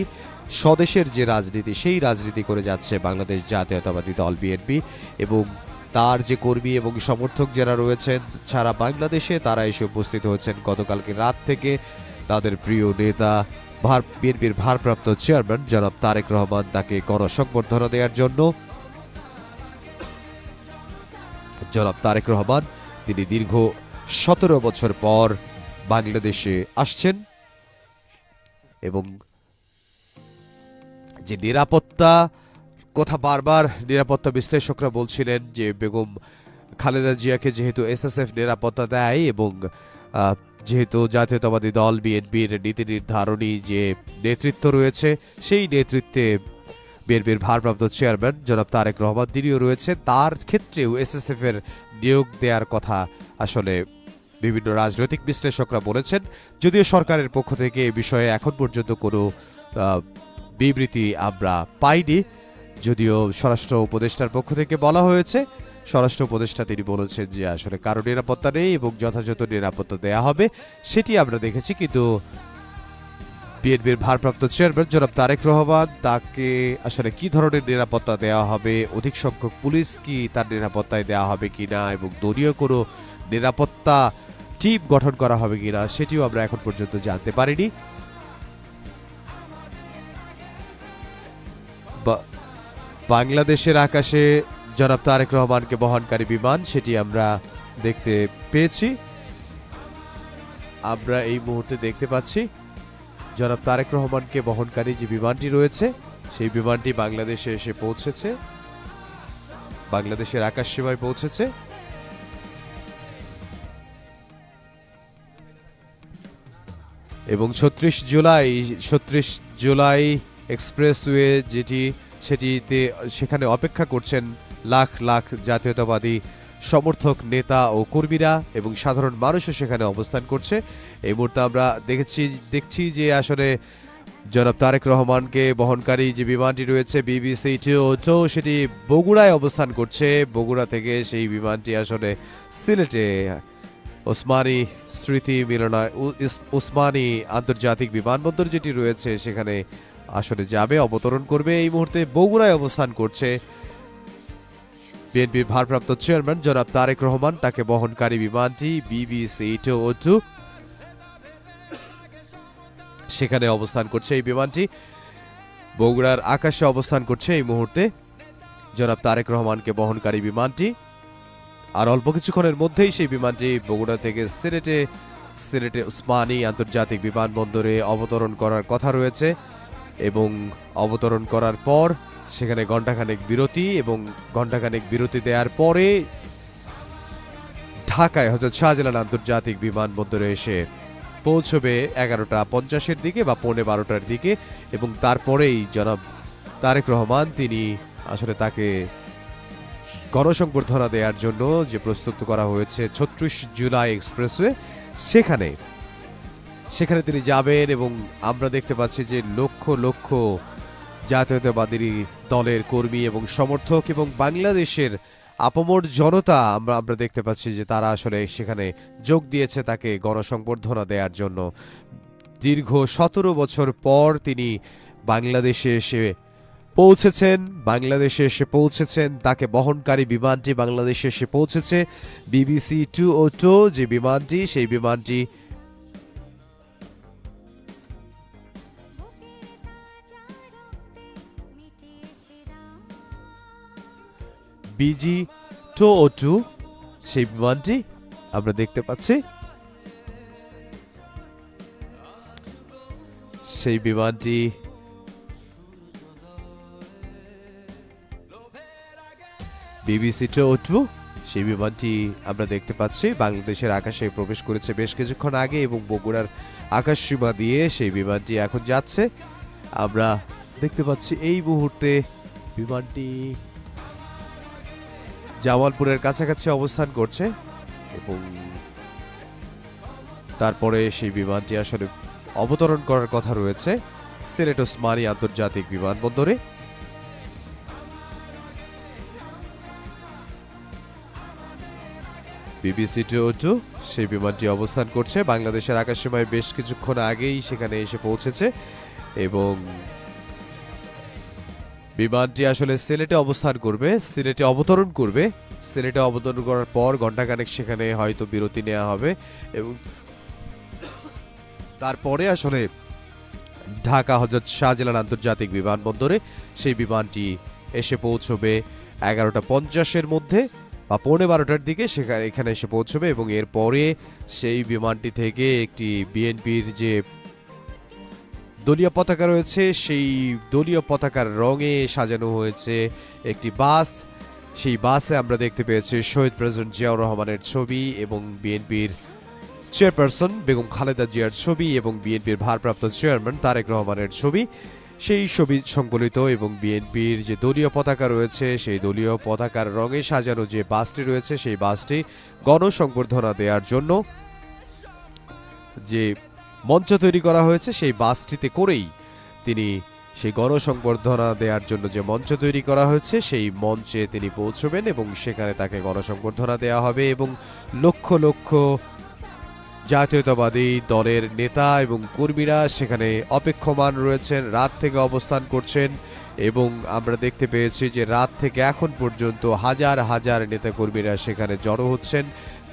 স্বদেশের যে রাজনীতি, সেই রাজনীতি করে যাচ্ছে বাংলাদেশ জাতীয়তাবাদী দল বিএনপি এবং তার যে কর্মী এবং সমর্থক যারা রয়েছেন সারা বাংলাদেশে তারা এসে উপস্থিত হয়েছেন গতকালকে রাত থেকে তাদের প্রিয় নেতা বিএনপির ভারপ্রাপ্ত চেয়ারম্যান জনাব তারেক রহমান তাকে গণসংবর্ধনা দেওয়ার জন্য। জনাব তারেক রহমান তিনি দীর্ঘ 17 বছর পর বাংলাদেশে আসছেন এবং যে নিরাপত্তা কথা বারবার নিরাপত্তা বিশ্লেষকরা বলছিলেন যে বেগম খালেদা জিয়াকে যেহেতু এসএসএফ নিরাপত্তা দেয় এবং যেহেতু জাতীয়তাবাদী দল বিএনপির নীতি নির্ধারণী যে নেতৃত্ব রয়েছে, সেই নেতৃত্বে বিএনপির ভারপ্রাপ্ত চেয়ারম্যান জনাব তারেক রহমান তিনিও রয়েছে, তার ক্ষেত্রেও এসএসএফ এর নিয়োগ দেওয়ার কথা আসলে বিভিন্ন রাজনৈতিক বিশ্লেষকরা বলেছেন। যদিও সরকারের পক্ষ থেকে এ বিষয়ে এখন পর্যন্ত কোনো বিবৃতি আমরা পাইনি, যদিও স্বরাষ্ট্র উপদেষ্টার পক্ষ থেকে বলা হয়েছে। স্বরাষ্ট্র উপদেষ্টা তিনি বলেছেন যে আসলে কারো নিরাপত্তা নেই এবং যথাযথ নিরাপত্তা দেয়া হবে, সেটি আমরা দেখেছি। কিন্তু বিএনপির ভারপ্রাপ্ত চেয়ারম্যান জনাব তারেক রহমান, তাকে আসলে কি ধরনের নিরাপত্তা দেওয়া হবে, অধিক সংখ্যক পুলিশ কি তার নিরাপত্তায় দেওয়া হবে কিনা এবং দলীয় কোনো নিরাপত্তা টিম গঠন করা হবে কিনা, সেটিও আমরা এখন পর্যন্ত জানতে পারিনি। বাংলাদেশের আকাশে জনাব তারেক রহমানকে বহনকারী বিমান, সেটি আমরা দেখতে পেয়েছি। আমরা এই মুহূর্তে দেখতে পাচ্ছি জনাব তারেক রহমানকে বহনকারী যে বিমানটি রয়েছে, সেই বিমানটি বাংলাদেশে এসে পৌঁছেছে, বাংলাদেশের আকাশ সীমায় পৌঁছেছে। এবং 36 জুলাই এক্সপ্রেসওয়ে সেখানে অপেক্ষা করছেন লাখ লাখ জাতীয়তাবাদী সমর্থক, নেতা ও কর্মীরা এবং সাধারণ মানুষও সেখানে অবস্থান করছে। এই মুহূর্তে আমরা দেখছি যে আসলে জনাব তারেক রহমানকে বহনকারী যে বিমানটি রয়েছে BBC-202, সেটি বগুড়ায় অবস্থান করছে। বগুড়া থেকে সেই বিমানটি আসলে সিলেটে ওসমানী আন্তর্জাতিক বিমানবন্দর যেটি রয়েছে সেখানে আসলে যাবে, অবতরণ করবে। এই মুহূর্তে বগুড়ায় অবস্থান করছে বিএনপির ভারপ্রাপ্ত চেয়ারম্যান জনাব তারেক রহমান, তাকে বহনকারী বিমানটি BBC-202 সেখানে অবস্থান করছে। এই বিমানটি বগুড়ার আকাশে অবস্থান করছে এই মুহূর্তে জনাব তারেক রহমানকে বহনকারী বিমানটি। আর অল্প কিছুক্ষণের মধ্যেই সেই বিমানটি বগুড়া থেকে সিলেটে ওসমানী আন্তর্জাতিক বিমানবন্দরে অবতরণ করার কথা রয়েছে এবং অবতরণ করার পর সেখানে ঘণ্টাখানেক বিরতি, এবং ঘণ্টাখানেক বিরতি দেওয়ার পরে ঢাকায় হযরত শাহজালাল আন্তর্জাতিক বিমানবন্দরে এসে পৌঁছবে 11:50 দিকে বা 11:15 দিকে। এবং তারপরেই জনাব তারেক রহমান তিনি আসলে তাকে গণসংবর্ধনা দেওয়ার জন্য যে প্রস্তুত করা হয়েছে 36 জুলাই এক্সপ্রেসওয়ে, সেখানে তিনি যাবেন। এবং আমরা দেখতে পাচ্ছি যে লক্ষ লক্ষ জাতীয়তাবাদী দলের কর্মী এবং সমর্থক এবং বাংলাদেশের আপামর জনতা আমরা দেখতে পাচ্ছি যে তারা আসলে সেখানে যোগ দিয়েছে তাকে গণসংবর্ধনা দেওয়ার জন্য। দীর্ঘ 17 বছর পর তিনি বাংলাদেশে এসে পৌঁছেছেন। তাকে বহনকারী বিমানটি বাংলাদেশে এসে পৌঁছেছে, BBC-202 যে বিমানটি, সেই বিমানটি BG-202 সেই বিমানটি আমরা দেখতে পাচ্ছি। সেই বিমানটি BBC-202 সেই বিমানটি আমরা দেখতে পাচ্ছি বাংলাদেশের আকাশে প্রবেশ করেছে বেশ কিছুক্ষণ আগে এবং বগুড়ার আকাশ সীমা দিয়ে সেই বিমানটি এখন যাচ্ছে। আমরা দেখতে পাচ্ছি এই মুহূর্তে বিমানটি জামালপুরের কাছাকাছি অবস্থান করছে এবং তারপরে সেই বিমানটি আসলে অবতরণ করার কথা রয়েছে সিলেট ওসমানী আন্তর্জাতিক বিমানবন্দরে। BBC-202 সেই বিমানটি অবস্থান করছে বাংলাদেশের আকাশসীমায় বেশ কিছুক্ষণ আগেই সেখানে এসে পৌঁছেছে এবং বিমানটি আসলে সিলেটে অবতরণ করবে। সিলেটে অবতরণ করার পর ঘণ্টাখানেক সেখানে হয়তো বিরতি নেওয়া হবে এবং তারপরে আসলে ঢাকা হযরত শাহজালাল আন্তর্জাতিক বিমানবন্দরে সেই বিমানটি এসে পৌঁছবে 11:50 মধ্যে বা 11:15 দিকে এখানে এসে পৌঁছবে এবং এরপরে সেই বিমানটি থেকে একটি বিএনপির যে দলীয় পতাকা রয়েছে সেই দলীয় পতাকার রঙে সাজানো হয়েছে একটি বাস, সেই বাসে আমরা দেখতে পেয়েছি শহীদ প্রেসিডেন্ট জিয়াউর রহমানের ছবি এবং বিএনপির চেয়ারপারসন বেগম খালেদা জিয়ার ছবি এবং বিএনপির ভারপ্রাপ্ত চেয়ারম্যান তারেক রহমানের ছবি, সেই ছবি সংবলিত এবং বিএনপির যে দলীয় পতাকা রয়েছে সেই দলীয় পতাকার রঙে সাজানো যে বাসটি রয়েছে সেই বাসটি গণসংবর্ধনা দেওয়ার জন্য যে মঞ্চ তৈরি করা হয়েছে সেই বাসটিতে করেই তিনি সেই গণসংবর্ধনা দেওয়ার জন্য যে মঞ্চ তৈরি করা হয়েছে সেই মঞ্চে তিনি পৌঁছবেন এবং সেখানে তাকে গণসংবর্ধনা দেওয়া হবে এবং লক্ষ লক্ষ জাতীয়তাবাদী দলের নেতা এবং কর্মীরা সেখানে অপেক্ষমান রয়েছেন, রাত থেকে অবস্থান করছেন এবং আমরা দেখতে পেয়েছি যে রাত থেকে এখন পর্যন্ত হাজার হাজার নেতাকর্মীরা সেখানে জড়ো হচ্ছেন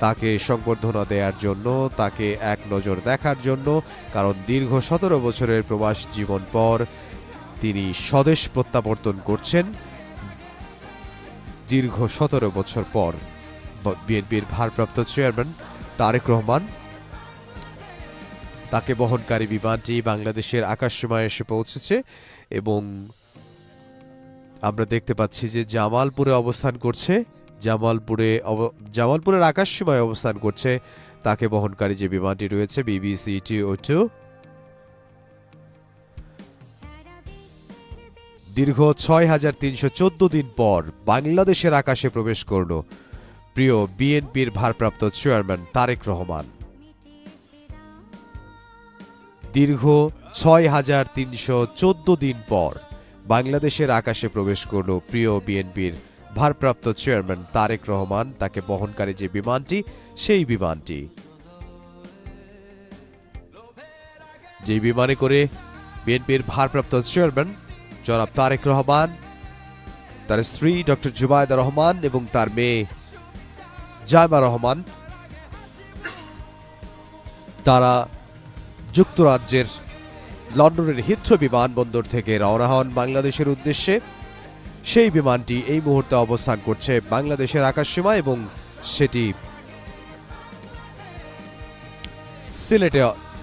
তাকে সংবর্ধনা দেওয়ার জন্য, তাকে এক নজর দেখার জন্য। কারণ দীর্ঘ ১৭ বছরের প্রবাস জীবন পর তিনি স্বদেশ প্রত্যাবর্তন করছেন। দীর্ঘ ১৭ বছর পর বিএনপির ভারপ্রাপ্ত চেয়ারম্যান তারেক রহমান, তাকে বহনকারী বিমানটি বাংলাদেশের আকাশসীমায় এসে পৌঁছেছে এবং আমরা দেখতে পাচ্ছি যে জামালপুরে অবস্থান করছে, জামালপুরের আকাশসীমায় অবস্থান করছে তাকে বহনকারী যে বিমানটি রয়েছে BBC 202। দীর্ঘ ৬,৩১৪ দিন পর বাংলাদেশের আকাশে প্রবেশ করল প্রিয় বিএনপির ভারপ্রাপ্ত চেয়ারম্যান তারেক রহমান। দীর্ঘ ৬,৩১৪ দিন পর বাংলাদেশের আকাশে প্রবেশ করল প্রিয় বিএনপির ভারপ্রাপ্ত চেয়ারম্যান তারেক রহমান, তাকে বহনকারী যে বিমানটি সেই বিমানটি, যে বিমানে করে বিএনপির ভারপ্রাপ্ত চেয়ারম্যান জনাব তারেক রহমান, তার স্ত্রী ডক্টর জুবায়দা রহমান এবং তার মেয়ে জায়মা রহমান তারা যুক্তরাজ্যের লন্ডনের হিথ্রো বিমানবন্দর থেকে রওনা হন বাংলাদেশের উদ্দেশ্যে। সেই বিমানটি এই মুহূর্তে অবস্থান করছে বাংলাদেশের আকাশসীমা এবং সেটি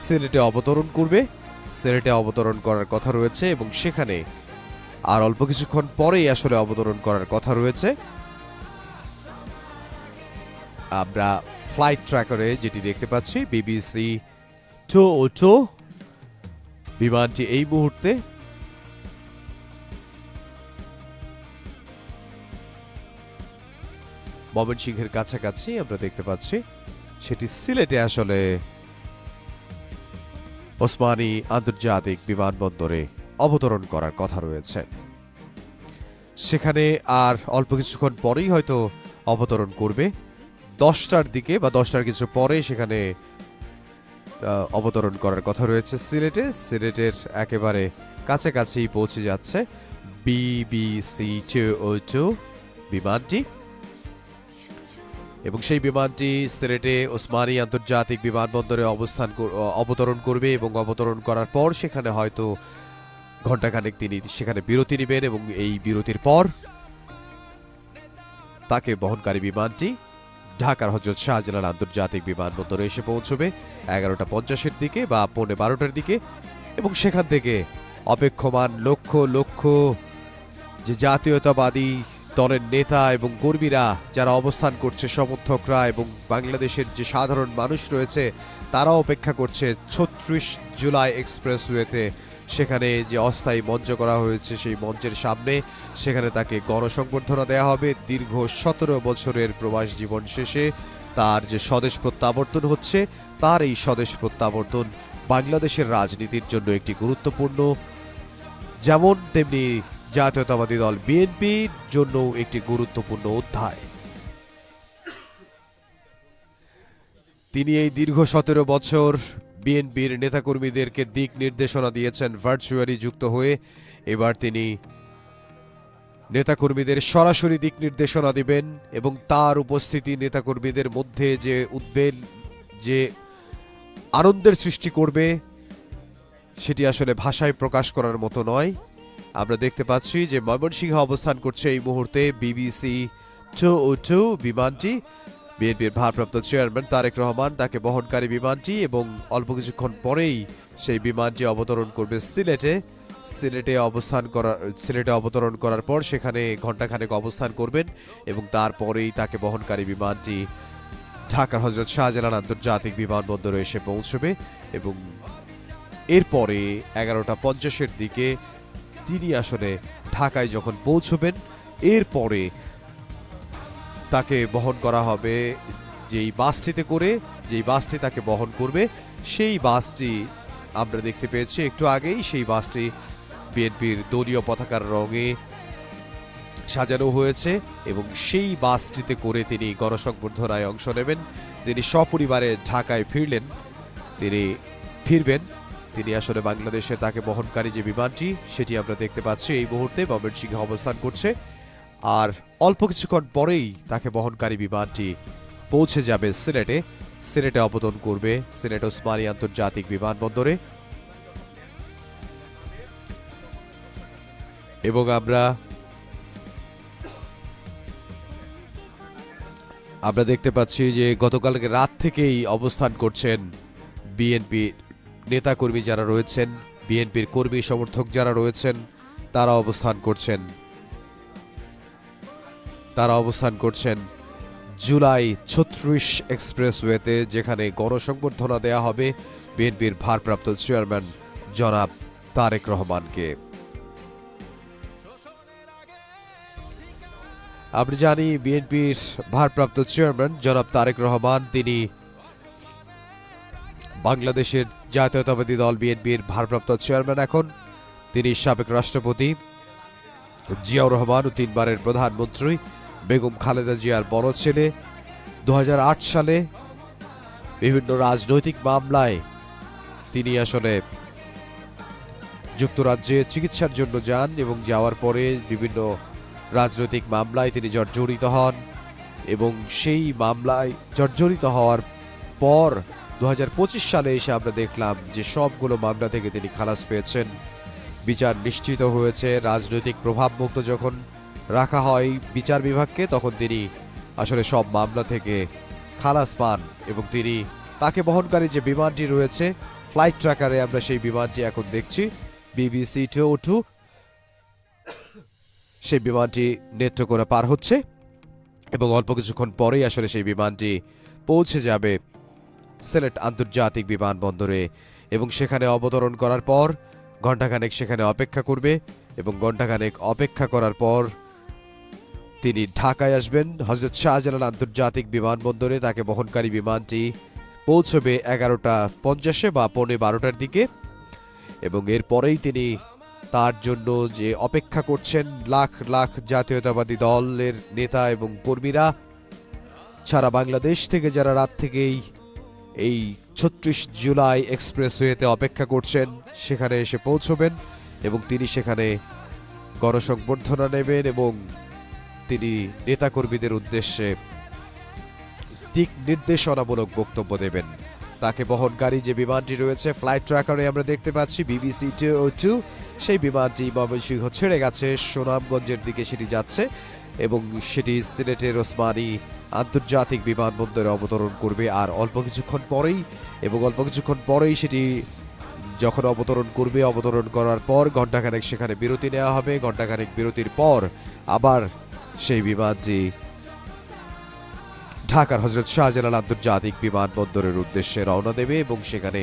সিলেটে অবতরণ করবে। সিলেটে অবতরণ করার কথা রয়েছে এবং সেখানে আর অল্প কিছুক্ষণ পরেই আসলে অবতরণ করার কথা রয়েছে। আমরা ফ্লাইট ট্র্যাকারে যেটি দেখতে পাচ্ছি BBC 202 বিমানটি এই মুহূর্তে ময়মনসিংহের কাছাকাছি আমরা দেখতে পাচ্ছি, সেটি সিলেটে আসলে ওসমানী আন্তর্জাতিক বিমানবন্দরে অবতরণ করার কথা রয়েছে। সেখানে আর অল্প কিছুক্ষণ পরেই হয়তো অবতরণ করবে, 10টার দিকে বা 10টার কিছু পরে সেখানে অবতরণ করার কথা রয়েছে সিলেটের একেবারে কাছাকাছি পৌঁছে যাচ্ছে BBC 202 বিমানটি এবং সেই বিমানটি সিলেটে ওসমানী আন্তর্জাতিক বিমানবন্দরে অবতরণ করবে এবং অবতরণ করার পর সেখানে হয়তো ঘণ্টাখানেক তিনি সেখানে বিরতি নেবেন এবং এই বিরতির পর তাকে বহনকারী বিমানটি ঢাকার হযরত শাহজালাল আন্তর্জাতিক বিমানবন্দরে এসে পৌঁছবে 11টা 50-এর দিকে বা 11:15-টার দিকে এবং সেখান থেকে অপেক্ষমান লক্ষ লক্ষ যে জাতীয়তাবাদী দলের নেতা এবং কর্মীরা যারা অবস্থান করছে, সমর্থকরা এবং বাংলাদেশের যে সাধারণ মানুষ রয়েছে তারা অপেক্ষা করছে ৩৬ জুলাই এক্সপ্রেসওয়েতে। সেখানে যে অস্থায়ী মঞ্চ করা হয়েছে সেই মঞ্চের সামনে সেখানে তাকে গণসংবর্ধনা দেওয়া হবে। দীর্ঘ ১৭ বছরের প্রবাস জীবন শেষে তার যে স্বদেশ প্রত্যাবর্তন হচ্ছে, তার এই স্বদেশ প্রত্যাবর্তন বাংলাদেশের রাজনীতির জন্য একটি গুরুত্বপূর্ণ, যেমন তেমনি জাতীয়তাবাদী দল বিএনপির জন্য একটি গুরুত্বপূর্ণ অধ্যায়। তিনি এই দীর্ঘ ১৭ বছর বিএনপির নেতাকর্মীদেরকে দিক নির্দেশনা দিয়েছেন ভার্চুয়ালি যুক্ত হয়ে। এবার তিনি নেতাকর্মীদের সরাসরি দিক নির্দেশনা দিবেন এবং তার উপস্থিতি নেতাকর্মীদের মধ্যে যে উদ্বেগ, যে আনন্দের সৃষ্টি করবে সেটি আসলে ভাষায় প্রকাশ করার মতো নয়। আমরা দেখতে পাচ্ছি যে ময়মনসিংহে অবস্থান করছে এই মুহূর্তে BBC 202 বিমানটি, বিএনপির ভারপ্রাপ্ত চেয়ারম্যান তারেক রহমান, তাকে বহনকারী বিমানটি এবং অল্প কিছুক্ষণ পরেই সেই বিমানটি অবতরণ করবে সিলেটে সিলেটে অবতরণ করার পর সেখানে ঘণ্টাখানেক অবস্থান করবেন এবং তারপরেই তাকে বহনকারী বিমানটি ঢাকার হযরত শাহজালাল আন্তর্জাতিক বিমানবন্দরে এসে পৌঁছবে এবং এরপরে 11:50-এর দিকে তিনি আসলে ঢাকায় যখন পৌঁছবেন এরপরে তাকে বহন করা হবে যেই বাসটিতে করে, যেই বাসটি তাকে বহন করবে সেই বাসটি আমরা দেখতে পেয়েছি একটু আগেই। সেই বাসটি বিএনপির দলীয় পতাকার রঙে সাজানো হয়েছে এবং সেই বাসটিতে করে তিনি গণসংবর্ধনায় অংশ নেবেন। তিনি সপরিবারে ঢাকায় ফিরবেন। তিনি আসলে বাংলাদেশে তাকে বহনকারী যে বিমানটি সেটি আমরা দেখতে পাচ্ছি এই মুহূর্তে ময়মনসিংহে অবস্থান করছে। আর অল্প কিছুক্ষণ পরেই তাকে বহনকারী বিমানটি পৌঁছে যাবে সিলেটে অবতরণ করবে সিলেট ওসমানী আন্তর্জাতিক বিমানবন্দরে এবং আমরা দেখতে পাচ্ছি যে গতকালকে রাত থেকেই অবস্থান করছেন বিএনপি নেতাকর্মী যারা রয়েছেন, বিএনপির কর্মী সমর্থক যারা রয়েছেন তারা অবস্থান করছেন জুলাই 36 এক্সপ্রেসওয়েতে, যেখানে গণসংবর্ধনা দেয়া হবে বিএনপির ভারপ্রাপ্ত চেয়ারম্যান জনাব তারেক রহমানকে। আমরা জানি বিএনপির ভারপ্রাপ্ত চেয়ারম্যান জনাব তারেক রহমান তিনি বাংলাদেশের জাতীয়তাবাদী দল বিএনপির ভারপ্রাপ্ত চেয়ারম্যান। এখন তিনি সাবেক রাষ্ট্রপতি জিয়াউর রহমান ও 3 বারের প্রধানমন্ত্রী বেগম খালেদা জিয়ার বড় ছেলে। 2008 সালে বিভিন্ন রাজনৈতিক মামলায় তিনি আসলে যুক্তরাজ্যে চিকিৎসার জন্য যান এবং যাওয়ার পরে বিভিন্ন রাজনৈতিক মামলায় তিনি জর্জরিত হন এবং সেই মামলায় জর্জরিত হওয়ার পর 2025 সালে এসে আমরা দেখলাম যে সবগুলো মামলা থেকে তিনি খালাস পেয়েছেন, বিচার নিশ্চিত হয়েছে। রাজনৈতিক প্রভাবমুক্ত যখন রাখা হয় বিচার বিভাগকে তখন তিনি আসলে সব মামলা থেকে খালাস পান এবং তিনি তাকে বহনকারী যে বিমানটি রয়েছে ফ্লাইট ট্র্যাকারে আমরা সেই বিমানটি এখন দেখছি BBC 202, সেই বিমানটি নেত্রকোনা পার হচ্ছে এবং অল্প কিছুক্ষণ পরেই আসলে সেই বিমানটি পৌঁছে যাবে সিলেট আন্তর্জাতিক বিমানবন্দরে এবং সেখানে অবতরণ করার পর ঘণ্টাখানেক সেখানে অপেক্ষা করবে এবং ঘণ্টাখানেক অপেক্ষা করার পর তিনি ঢাকায় আসবেন হযরত শাহজালাল আন্তর্জাতিক বিমানবন্দরে। তাকে বহনকারী বিমানটি পৌঁছবে 11:50 বা 11:15-টার দিকে এবং এরপরেই তিনি তার জন্য যে অপেক্ষা করছেন লাখ লাখ জাতীয়তাবাদী দলের নেতা এবং কর্মীরা সারা বাংলাদেশ থেকে, যারা রাত থেকেই এই 36 জুলাই এক্সপ্রেসওয়েতে অপেক্ষা করছেন, সেখানে এসে পৌঁছবেন এবং তিনি সেখানে গণসংবর্ধনা নেবেন এবং তিনি নেতাকর্মীদের উদ্দেশ্যে দিক নির্দেশনামূলক বক্তব্য দেবেন। তাকে বহনকারী যে বিমানটি রয়েছে ফ্লাইট ট্র্যাকারে আমরা দেখতে পাচ্ছি BBC 202, সেই বিমানটি ময়মনসিংহ ছেড়ে গেছে, সুনামগঞ্জের দিকে সেটি যাচ্ছে এবং সেটি সিলেটের ওসমানী আন্তর্জাতিক বিমানবন্দরে অবতরণ করবে। আর অল্প কিছুক্ষণ পরেই সেটি যখন অবতরণ করবে, অবতরণ করার পর ঘণ্টাখানেক সেখানে বিরতি নেওয়া হবে। ঘণ্টাখানেক বিরতির পর আবার সেই বিমানটি ঢাকার হযরত শাহজালাল আন্তর্জাতিক বিমানবন্দরের উদ্দেশ্যে রওনা দেবে এবং সেখানে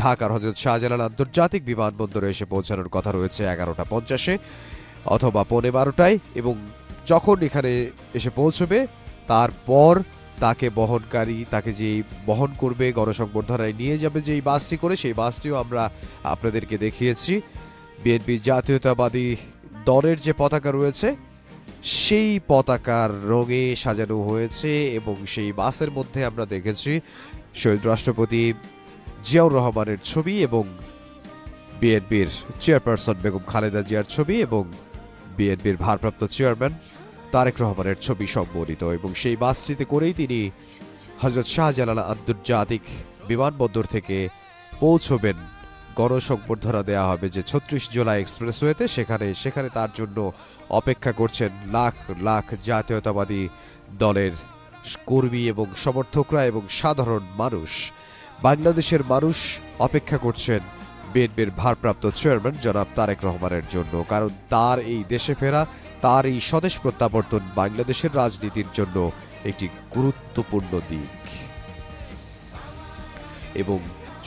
ঢাকার হযরত শাহজালাল আন্তর্জাতিক বিমানবন্দরে এসে পৌঁছানোর কথা রয়েছে 11:50 অথবা 11:15টায় এবং যখন এখানে এসে পৌঁছবে তারপর তাকে যে বহন করবে গণসংবর্ধনায় নিয়ে যাবে যেই বাসটি করে, সেই বাসটিও আমরা আপনাদেরকে দেখিয়েছি। বিএনপি জাতীয়তাবাদী দলের যে পতাকা রয়েছে সেই পতাকার রঙে সাজানো হয়েছে এবং সেই বাসের মধ্যে আমরা দেখেছি শহীদ রাষ্ট্রপতি জিয়াউর রহমানের ছবি এবং বিএনপির চেয়ারপারসন বেগম খালেদা জিয়ার ছবি এবং বিএনপির ভারপ্রাপ্ত চেয়ারম্যান তারেক রহমানের ছবি সম্বলিত এবং সেই বাসটিতে করেই তিনি হযরত শাহজালাল আন্তর্জাতিক বিমানবন্দর থেকে পৌঁছবেন। গণসংবর্ধনা দেওয়া হবে যে 36 জুলাই এক্সপ্রেসওয়েতে, সেখানে তার জন্য অপেক্ষা করছেন লাখ লাখ জাতীয়তাবাদী দলের কর্মী এবং সমর্থকরা এবং সাধারণ মানুষ। বাংলাদেশের মানুষ অপেক্ষা করছেন বিএনপির ভারপ্রাপ্ত চেয়ারম্যান জনাব তারেক রহমানের জন্য, কারণ তার এই দেশে ফেরা, তার এই স্বদেশ প্রত্যাবর্তন বাংলাদেশের রাজনীতির জন্য একটি গুরুত্বপূর্ণ দিক। এবং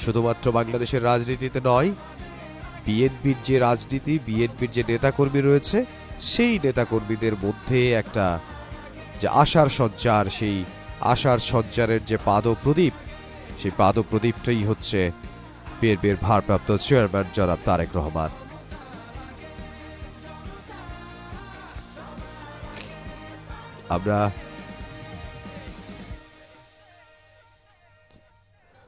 শুধুমাত্র বাংলাদেশের রাজনীতিতে নয়, বিএনপির যে রাজনীতি, বিএনপির যে নেতাকর্মী রয়েছে, সেই নেতাকর্মীদের মধ্যে একটা যে আশার সঞ্চার, সেই আশার সঞ্চারের যে পাদপ্রদীপ, সেই পাদপ্রদীপটাই হচ্ছে বিএনপির ভারপ্রাপ্ত চেয়ারম্যান জনাব তারেক রহমান। আমরা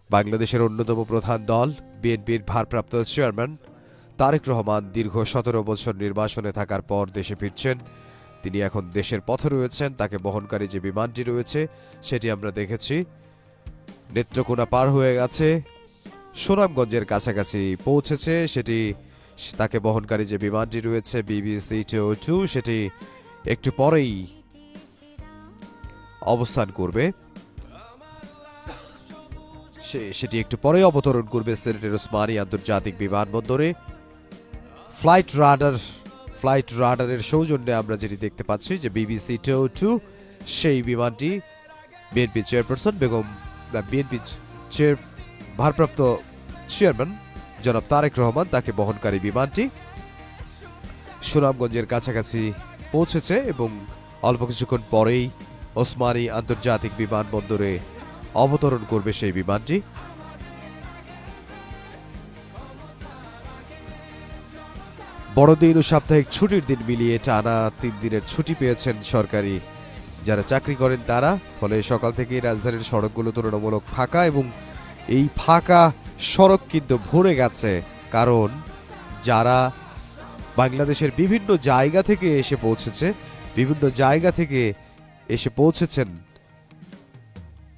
বাংলাদেশের অন্যতম প্রধান দল বিএনপির ভারপ্রাপ্ত চেয়ারম্যান তারেক রহমান দীর্ঘ 17 বছর নির্বাসনে থাকার পর দেশে ফিরছেন। তিনি এখন দেশের পথে রয়েছেন। তাকে বহনকারী যে বিমানটি রয়েছে সেটি আমরা দেখেছি নেত্রকোনা পার হয়ে গেছে, সুনামগঞ্জের কাছাকাছি পৌঁছেছে। সেটি তাকে বহনকারী যে বিমানটি রয়েছে BBC-202 সেটি একটু পরেই অবস্থান করবে, সেটি একটু পরে অবতরণ করবে সিলেটের ওসমানী আন্তর্জাতিক বিমানবন্দরে। ফ্লাইট রাডারের সৌজন্যে আমরা যেটি দেখতে পাচ্ছি যে BBC-202 সেই বিমানটি বিএনপি চেয়ারপারসন বিএনপি ভারপ্রাপ্ত চেয়ারম্যান জনাব তারেক রহমান, তাকে বহনকারী বিমানটি সুনামগঞ্জের কাছাকাছি পৌঁছেছে এবং অল্প কিছুক্ষণ পরেই ওসমানী আন্তর্জাতিক বিমানবন্দরে অবতরণ করবে সেই বিমানটি। বড়দিন ও সাপ্তাহিক ছুটির দিন মিলিয়ে টানা 3 দিনের ছুটি পেয়েছেন সরকারি যারা চাকরি করেন তারা। ফলে সকাল থেকেই রাজধানীর সড়কগুলো তুলনামূলক ফাঁকা, এবং এই ফাঁকা সড়ক কিন্তু ভরে গেছে, কারণ যারা বাংলাদেশের বিভিন্ন জায়গা থেকে এসে পৌঁছেছেন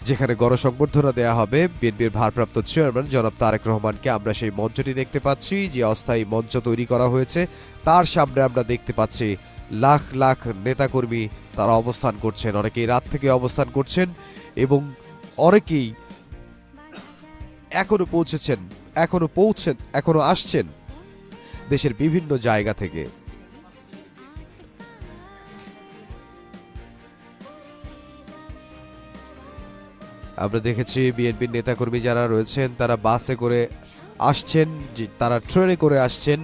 যেখানে গণসংবর্ধনা দেয়া হবে বিএনপির ভারপ্রাপ্ত চেয়ারম্যান জনাব তারেক রহমানকে। আমরা সেই মঞ্চটি দেখতে পাচ্ছি, যে অস্থায়ী মঞ্চ তৈরি করা হয়েছে, তার সামনে আমরা দেখতে পাচ্ছি লাখ লাখ নেতাকর্মী তারা অবস্থান করছেন। অনেকেই রাত থেকে অবস্থান করছেন এবং অনেকেই এখনো আসছেন দেশের বিভিন্ন জায়গা থেকে। আমরা দেখেছি বিএনপির নেতাকর্মী যারা রয়েছেন তারা বাসে করে আসছেন, তারা ট্রেনে করে আসছেন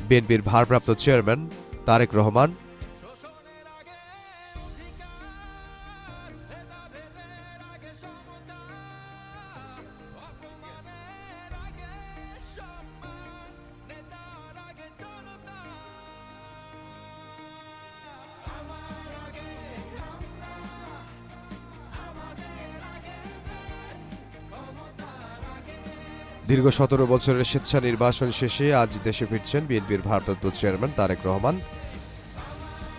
বিএনপির ভারপ্রাপ্ত চেয়ারম্যান তারেক রহমান। দীর্ঘ 17 বছরের স্বেচ্ছা নির্বাসন শেষে আজ দেশে ফিরছেন বিএনপির ভারপ্রাপ্ত চেয়ারম্যান তারেক রহমান।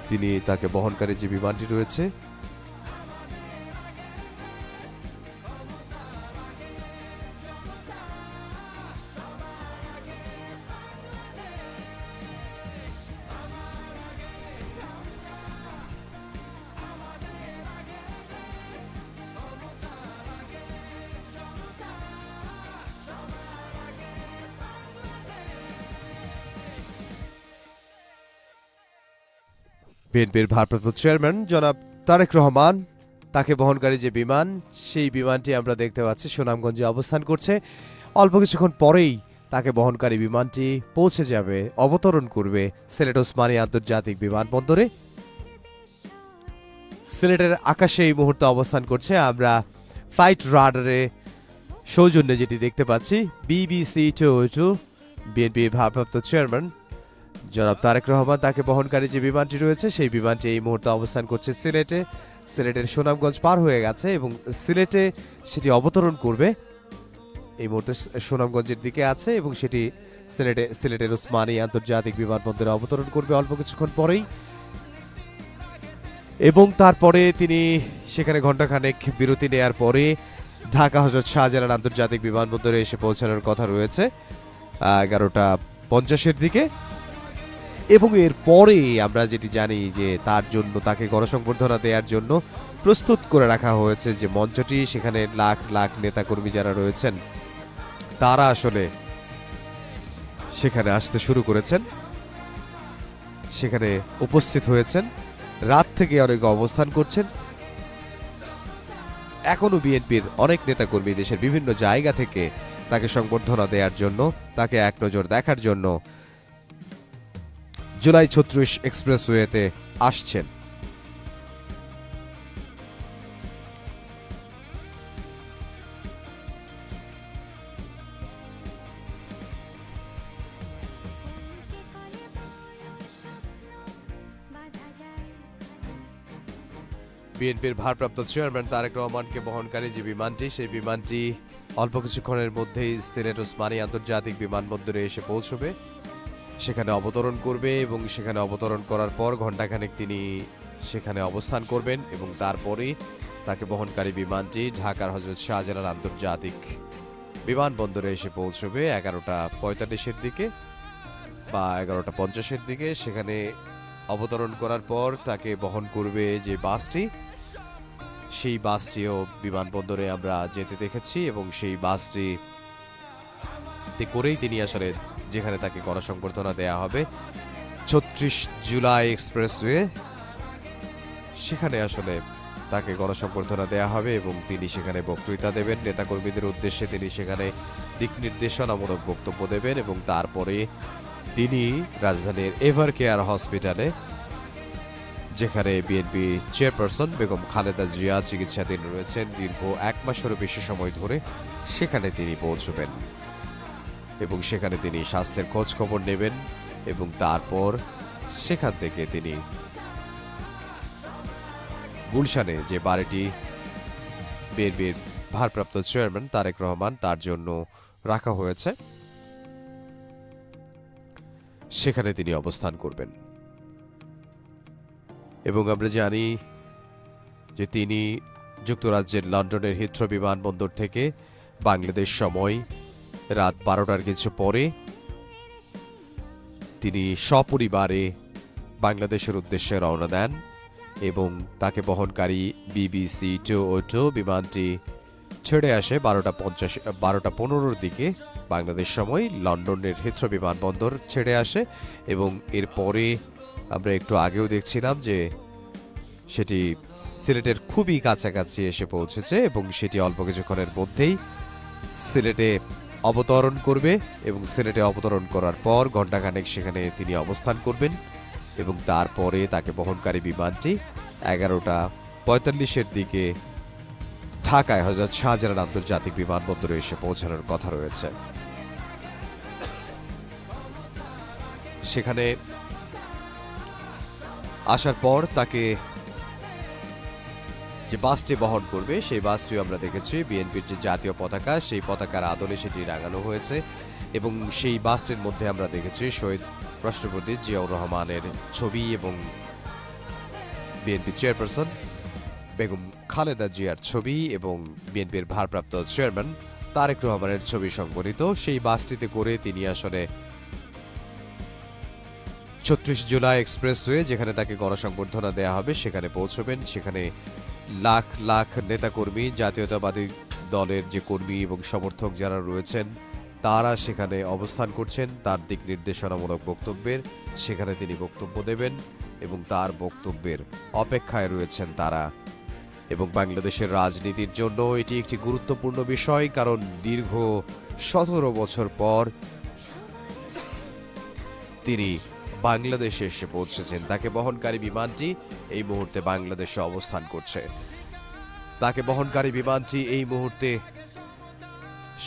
তিনি তাকে বহনকারী যে বিমানটি রয়েছে বিএনপির ভারপ্রাপ্ত চেয়ারম্যান জনাব তারেক রহমান, তাকে বহনকারী যে বিমান, সেই বিমানটি আমরা দেখতে পাচ্ছি সুনামগঞ্জে অবস্থান করছে। অল্প কিছুক্ষণ পরেই তাকে বহনকারী বিমানটি পৌঁছে যাবে, অবতরণ করবে সিলেট ওসমানী আন্তর্জাতিক বিমানবন্দরে। সিলেটের আকাশে এই মুহূর্তে অবস্থান করছে। আমরা ফ্লাইট রাডারে সৌজন্যে যেটি দেখতে পাচ্ছি BBC-202 বিএনপি ভারপ্রাপ্ত চেয়ারম্যান জনাব তারেক রহমান, তাকে বহনকারী যে বিমানটি রয়েছে সেই বিমানটি এই মুহূর্তে অবস্থান করছে সিলেটের সুনামগঞ্জ পার হয়ে গেছে এবং সিলেটে সেটি অবতরণ করবে। এই মুহূর্তে সুনামগঞ্জের দিকে আছে এবং সেটি সিলেটের ওসমানী আন্তর্জাতিক বিমানবন্দরে অবতরণ করবে অল্প কিছুক্ষণ পরেই। এবং তারপরে তিনি সেখানে ঘণ্টাখানেক বিরতি নেয়ার পরে ঢাকা হযরত শাহজালাল আন্তর্জাতিক বিমানবন্দরে এসে পৌঁছানোর কথা রয়েছে 11:50 দিকে। এবং এর পরে আমরা যেটি জানি যে তার জন্য, তাকে গণসংবর্ধনা দেওয়ার জন্য প্রস্তুত করে রাখা হয়েছে যে মঞ্চটি, সেখানে লাখ লাখ নেতাকর্মী যারা রয়েছেন তারা আসলে সেখানে আসতে শুরু করেছেন, সেখানে উপস্থিত হয়েছেন, রাত থেকে অনেকে অবস্থান করছেন। এখনো বিএনপির অনেক নেতাকর্মী দেশের বিভিন্ন জায়গা থেকে তাকে সংবর্ধনা দেওয়ার জন্য, তাকে এক নজর দেখার জন্য জুলাই ৩৬ এক্সপ্রেসওয়েতে আসছেন। বিএনপির ভারপ্রাপ্ত চেয়ারম্যান তারেক রহমানকে বহনকারী যে বিমানটি, সেই বিমানটি অল্প কিছুক্ষণের মধ্যেই সিলেট ওসমানী আন্তর্জাতিক বিমানবন্দরে এসে পৌঁছবে, সেখানে অবতরণ করবে এবং সেখানে অবতরণ করার পর ঘণ্টাখানেক তিনি সেখানে অবস্থান করবেন এবং তারপরে তাকে বহনকারী বিমানটি ঢাকার হযরত শাহজালাল আন্তর্জাতিক বিমানবন্দরে এসে পৌঁছবে 11:45-এর দিকে বা 11:50-এর দিকে। সেখানে অবতরণ করার পর তাকে বহন করবে যে বাসটি, সেই বাসটিও বিমানবন্দরে আমরা যেতে দেখেছি এবং সেই বাসটিতে করেই তিনি আসলে যেখানে তাকে গণসংবর্ধনা দেয়া হবে ৩৬ জুলাই এক্সপ্রেসওয়ে, সেখানে আসলে তাকে গণসংবর্ধনা দেয়া হবে এবং তিনি সেখানে বক্তৃতা দেবেন নেতাকর্মীদের উদ্দেশ্যে। তিনি সেখানে দিক নির্দেশনামূলক বক্তব্য দেবেন এবং তারপরে তিনি রাজধানীর এভার কেয়ার হসপিটালে, যেখানে বিএনপি চেয়ারপারসন বেগম খালেদা জিয়া চিকিৎসাধীন রয়েছেন দীর্ঘ 1 মাসেরও বেশি সময় ধরে, সেখানে তিনি পৌঁছবেন এবং সেখানে তিনি স্বাস্থ্যের খোঁজ খবর নেবেন এবং তারপর সেখান থেকে তিনি গুলশানে যে বাড়িটি বিএনপির ভারপ্রাপ্ত চেয়ারম্যান তারেক রহমান তার জন্য রাখা হয়েছে, সেখানে তিনি অবস্থান করবেন। এবং আমরা জানি যে তিনি যুক্তরাজ্যের লন্ডনের হিথ্রো বিমানবন্দর থেকে বাংলাদেশ সময় রাত 12টার কিছু পরে তিনি সপরিবারে বাংলাদেশের উদ্দেশ্যে রওনা দেন এবং তাকে বহনকারী BBC 202 বিমানটি ছেড়ে আসে 12:15-র দিকে বাংলাদেশ সময় লন্ডনের হিথ্রো বিমানবন্দর ছেড়ে আসে এবং এরপরে আমরা একটু আগেও দেখছিলাম যে সেটি সিলেটের খুবই কাছাকাছি এসে পৌঁছেছে এবং সেটি অল্প কিছুক্ষণের মধ্যেই সিলেটে অবতরণ করবে এবং সিলেটে অবতরণ করার পর ঘণ্টাখানেক সেখানে তিনি অবস্থান করবেন এবং তারপরে তাকে বহনকারী বিমানটি 11:45-এর দিকে ঢাকায় হযরত শাহজালাল আন্তর্জাতিক বিমানবন্দরে এসে পৌঁছানোর কথা রয়েছে। সেখানে আসার পর তাকে যে বাসটি বহন করবে সেই বাসটিও আমরা দেখেছি বিএনপির যে জাতীয় পতাকা, সেই পতাকার আদলে সেটি রাঙানো হয়েছে এবং সেই বাসটির মধ্যে আমরা দেখেছি শহীদ রাষ্ট্রপতি জিয়াউর রহমানের ছবি এবং বিএনপি চেয়ারপারসন বেগম খালেদা জিয়ার ছবি এবং বিএনপির ভারপ্রাপ্ত চেয়ারম্যান তারেক রহমানের ছবি সংবলিত সেই বাসটিতে করে তিনি আসলে ৩৬ জুলাই এক্সপ্রেসওয়ে, যেখানে তাকে গণসংবর্ধনা দেয়া হবে, সেখানে পৌঁছবেন। সেখানে লাখ লাখ নেতাকর্মী, জাতীয়তাবাদী দলের যে কর্মী এবং সমর্থক যারা রয়েছেন তারা সেখানে অবস্থান করছেন তার দিক নির্দেশনামূলক বক্তব্যের। সেখানে তিনি বক্তব্য দেবেন এবং তার বক্তব্যের অপেক্ষায় রয়েছেন তারা। এবং বাংলাদেশের রাজনীতির জন্য এটি একটি গুরুত্বপূর্ণ বিষয়, কারণ দীর্ঘ ১৭ বছর পর তিনি বাংলাদেশে এসে পৌঁছেছেন। তাকে বহনকারী বিমানটি এই মুহূর্তে বাংলাদেশে অবস্থান করছে। তাকে বহনকারী বিমানটি এই মুহূর্তে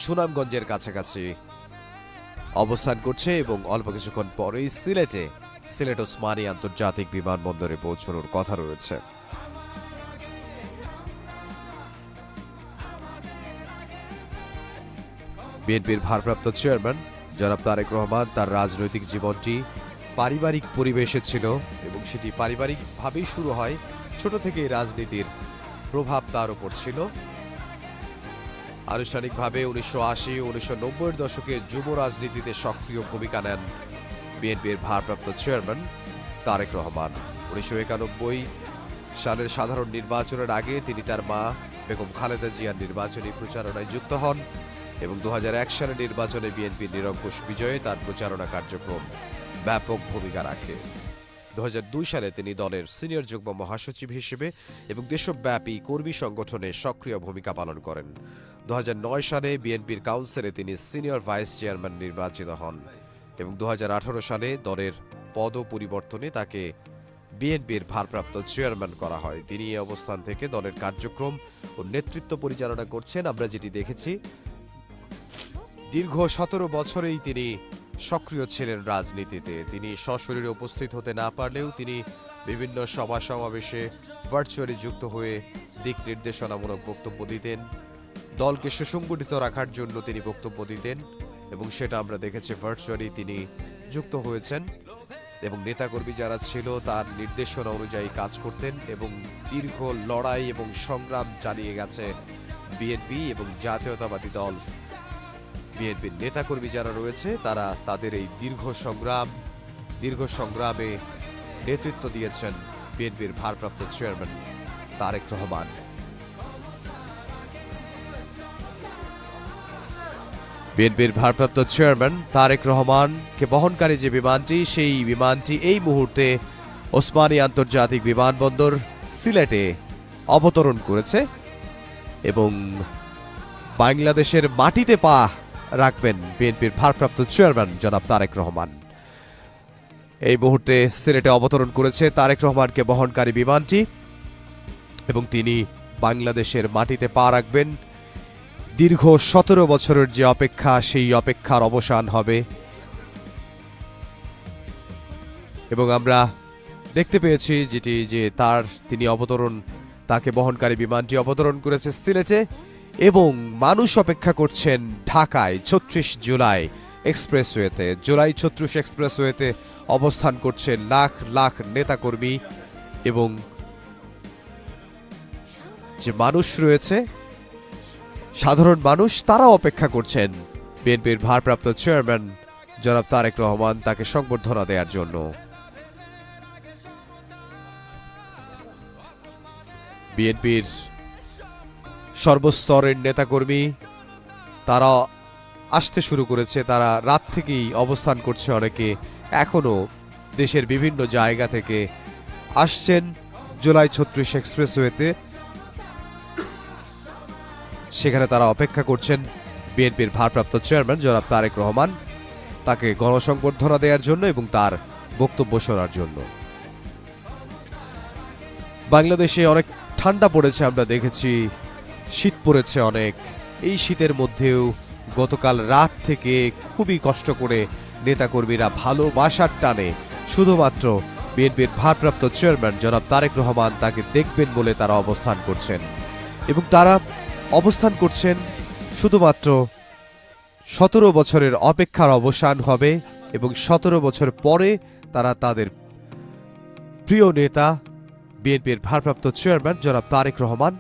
সুনামগঞ্জের কাছাকাছি অবস্থান করছে এবং অল্প কিছুক্ষণ পরেই সিলেট ওসমানী আন্তর্জাতিক বিমানবন্দরে পৌঁছানোর কথা রয়েছে। বিএনপির ভারপ্রাপ্ত চেয়ারম্যান জনাব তারেক রহমান তার রাজনৈতিক জীবনটি পারিবারিক পরিবেশে ছিল এবং সেটি পারিবারিকভাবেই শুরু হয়। ছোট থেকেই রাজনীতির প্রভাব তার উপর ছিল। আনুষ্ঠানিকভাবে 1980-1990-এর দশকে যুব রাজনীতিতে সক্রিয় ভূমিকা নেন বিএনপির ভারপ্রাপ্ত চেয়ারম্যান তারেক রহমান। 1991 সালের সাধারণ নির্বাচনের আগে তিনি তার মা বেগম খালেদা জিয়ার নির্বাচনী প্রচারণায় যুক্ত হন এবং 2001 সালের নির্বাচনে বিএনপির নিরঙ্কুশ বিজয়ে তার প্রচারণা কার্যক্রম ব্যাপক ভূমিকা রাখে। 2002 সালে তিনি দলের সিনিয়র যুগ্ম মহাসচিব হিসেবে এবং দেশব্যাপী কর্মী সংগঠনে সক্রিয় ভূমিকা পালন করেন। 2009 সালে বিএনপির কাউন্সিলে তিনি সিনিয়র ভাইস চেয়ারম্যান নির্বাচিত হন এবং 2018 সালে দলের পদ পরিবর্তনে তাকে বিএনপির ভারপ্রাপ্ত চেয়ারম্যান করা হয়। তিনি এই অবস্থান থেকে দলের কার্যক্রম ও নেতৃত্ব পরিচালনা করছেন। আমরা যেটি দেখেছি, দীর্ঘ 17 বছরেই তিনি সক্রিয় ছিলেন রাজনীতিতে। তিনি সশরীরে উপস্থিত হতে না পারলেও তিনি বিভিন্ন সভা সমাবেশে ভার্চুয়ালি যুক্ত হয়ে দিক নির্দেশনামূলক বক্তব্য দিতেন, দলকে সুসংগঠিত রাখার জন্য তিনি বক্তব্য দিতেন এবং সেটা আমরা দেখেছি ভার্চুয়ালি তিনি যুক্ত হয়েছেন এবং নেতাকর্মী যারা ছিল তার নির্দেশনা অনুযায়ী কাজ করতেন এবং দীর্ঘ লড়াই এবং সংগ্রাম চালিয়ে গেছে বিএনপি এবং জাতীয়তাবাদী দল। বিএনপির নেতাকর্মী যারা রয়েছে তারা তাদের এই দীর্ঘ সংগ্রামে নেতৃত্ব দিয়েছেন বিএনপির ভারপ্রাপ্ত চেয়ারম্যান তারেক রহমান। বিএনপির ভারপ্রাপ্ত চেয়ারম্যান তারেক রহমানকে বহনকারী যে বিমানটি, সেই বিমানটি এই মুহূর্তে ওসমানী আন্তর্জাতিক বিমানবন্দর সিলেটে অবতরণ করেছে এবং বাংলাদেশের মাটিতে পা রাখবেন বিএনপির ভারপ্রাপ্ত চেয়ারম্যান জনাব তারেক রহমান। এই মুহূর্তে সিলেটে অবতরণ করেছে তারেক রহমানকে বহনকারী বিমানটি এবং তিনি বাংলাদেশের মাটিতে পা রাখবেন। দীর্ঘ 17 বছরের যে অপেক্ষা, সেই অপেক্ষার অবসান হবে এবং আমরা দেখতে পেয়েছি যেটি যে তাকে বহনকারী বিমানটি অবতরণ করেছে সিলেটে এবং মানুষ অপেক্ষা করছেন ঢাকায় 36 জুলাই এক্সপ্রেসওয়েতে। জুলাই 36 এক্সপ্রেসওয়েতে অবস্থান করছেন লাখ লাখ নেতাকর্মী এবং যে মানুষ রয়েছে, সাধারণ মানুষ, তারাও অপেক্ষা করছেন বিএনপির ভারপ্রাপ্ত চেয়ারম্যান জনাব তারেক রহমান তাকে সংবর্ধনা দেওয়ার জন্য। বিএনপির সর্বস্তরের নেতাকর্মী তারা আসতে শুরু করেছে, তারা রাত থেকেই অবস্থান করছে, অনেকে এখনো দেশের বিভিন্ন জায়গা থেকে আসছেন জুলাই 36 এক্সপ্রেসওয়েতে। সেখানে তারা অপেক্ষা করছেন বিএনপির ভারপ্রাপ্ত চেয়ারম্যান জনাব তারেক রহমান তাকে গণসংবর্ধনা দেওয়ার জন্য এবং তার বক্তব্য শোনার জন্য। বাংলাদেশে অনেক ঠান্ডা পড়েছে, আমরা দেখেছি শীত পড়েছে অনেক। এই শীতের মধ্যেও গতকাল রাত থেকে খুবই কষ্ট করে নেতাকর্মীরা ভালোবাসার টানে শুধুমাত্র বিএনপির ভারপ্রাপ্ত চেয়ারম্যান জনাব তারেক রহমান তাকে দেখবেন বলে তারা অবস্থান করছেন এবং তারা অবস্থান করছেন শুধুমাত্র 17 বছরের অপেক্ষার অবসান হবে এবং 17 বছর পরে তারা তাদের প্রিয় নেতা বিএনপির ভারপ্রাপ্ত চেয়ারম্যান জনাব তারেক রহমান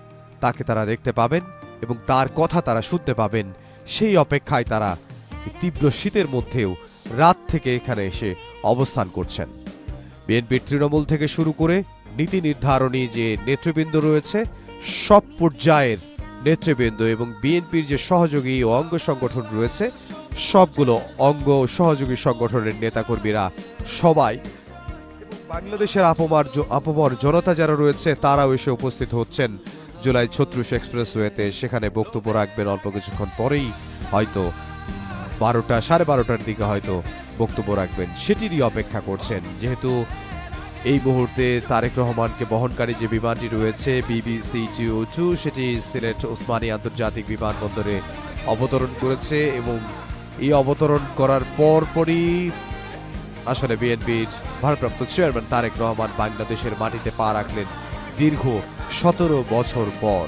তাকে তারা দেখতে পাবেন এবং তার কথা তারা শুনতে পাবেন। সেই অপেক্ষায় তারা তীব্র শীতের মধ্যেও রাত থেকে এখানে এসে অবস্থান করছেন। বিএনপির তৃণমূল থেকে শুরু করে নীতি নির্ধারণী যে নেতৃবৃন্দ রয়েছে, সব পর্যায়ের নেতৃবৃন্দ এবং বিএনপির যে সহযোগী ও অঙ্গ সংগঠন রয়েছে, সবগুলো অঙ্গ সহযোগী সংগঠনের নেতাকর্মীরা সবাই এবং বাংলাদেশের আপমর জনতা যারা রয়েছে তারাও এসে উপস্থিত হচ্ছেন জুলাই 36 এক্সপ্রেসওয়েতে। সেখানে বক্তব্য রাখবেন অল্প কিছুক্ষণ পরেই, হয়তো 12টার দিকে হয়তো বক্তব্য রাখবেন, সেটিরই অপেক্ষা করছেন। যেহেতু এই মুহূর্তে তারেক রহমানকে বহনকারী যে বিমানটি রয়েছে BBC-202 সেটি সিলেট ওসমানী আন্তর্জাতিক বিমানবন্দরে অবতরণ করেছে এবং এই অবতরণ করার পরপরই আসলে বিএনপির ভারপ্রাপ্ত চেয়ারম্যান তারেক রহমান বাংলাদেশের মাটিতে পা রাখলেন দীর্ঘ 17 বছর পর।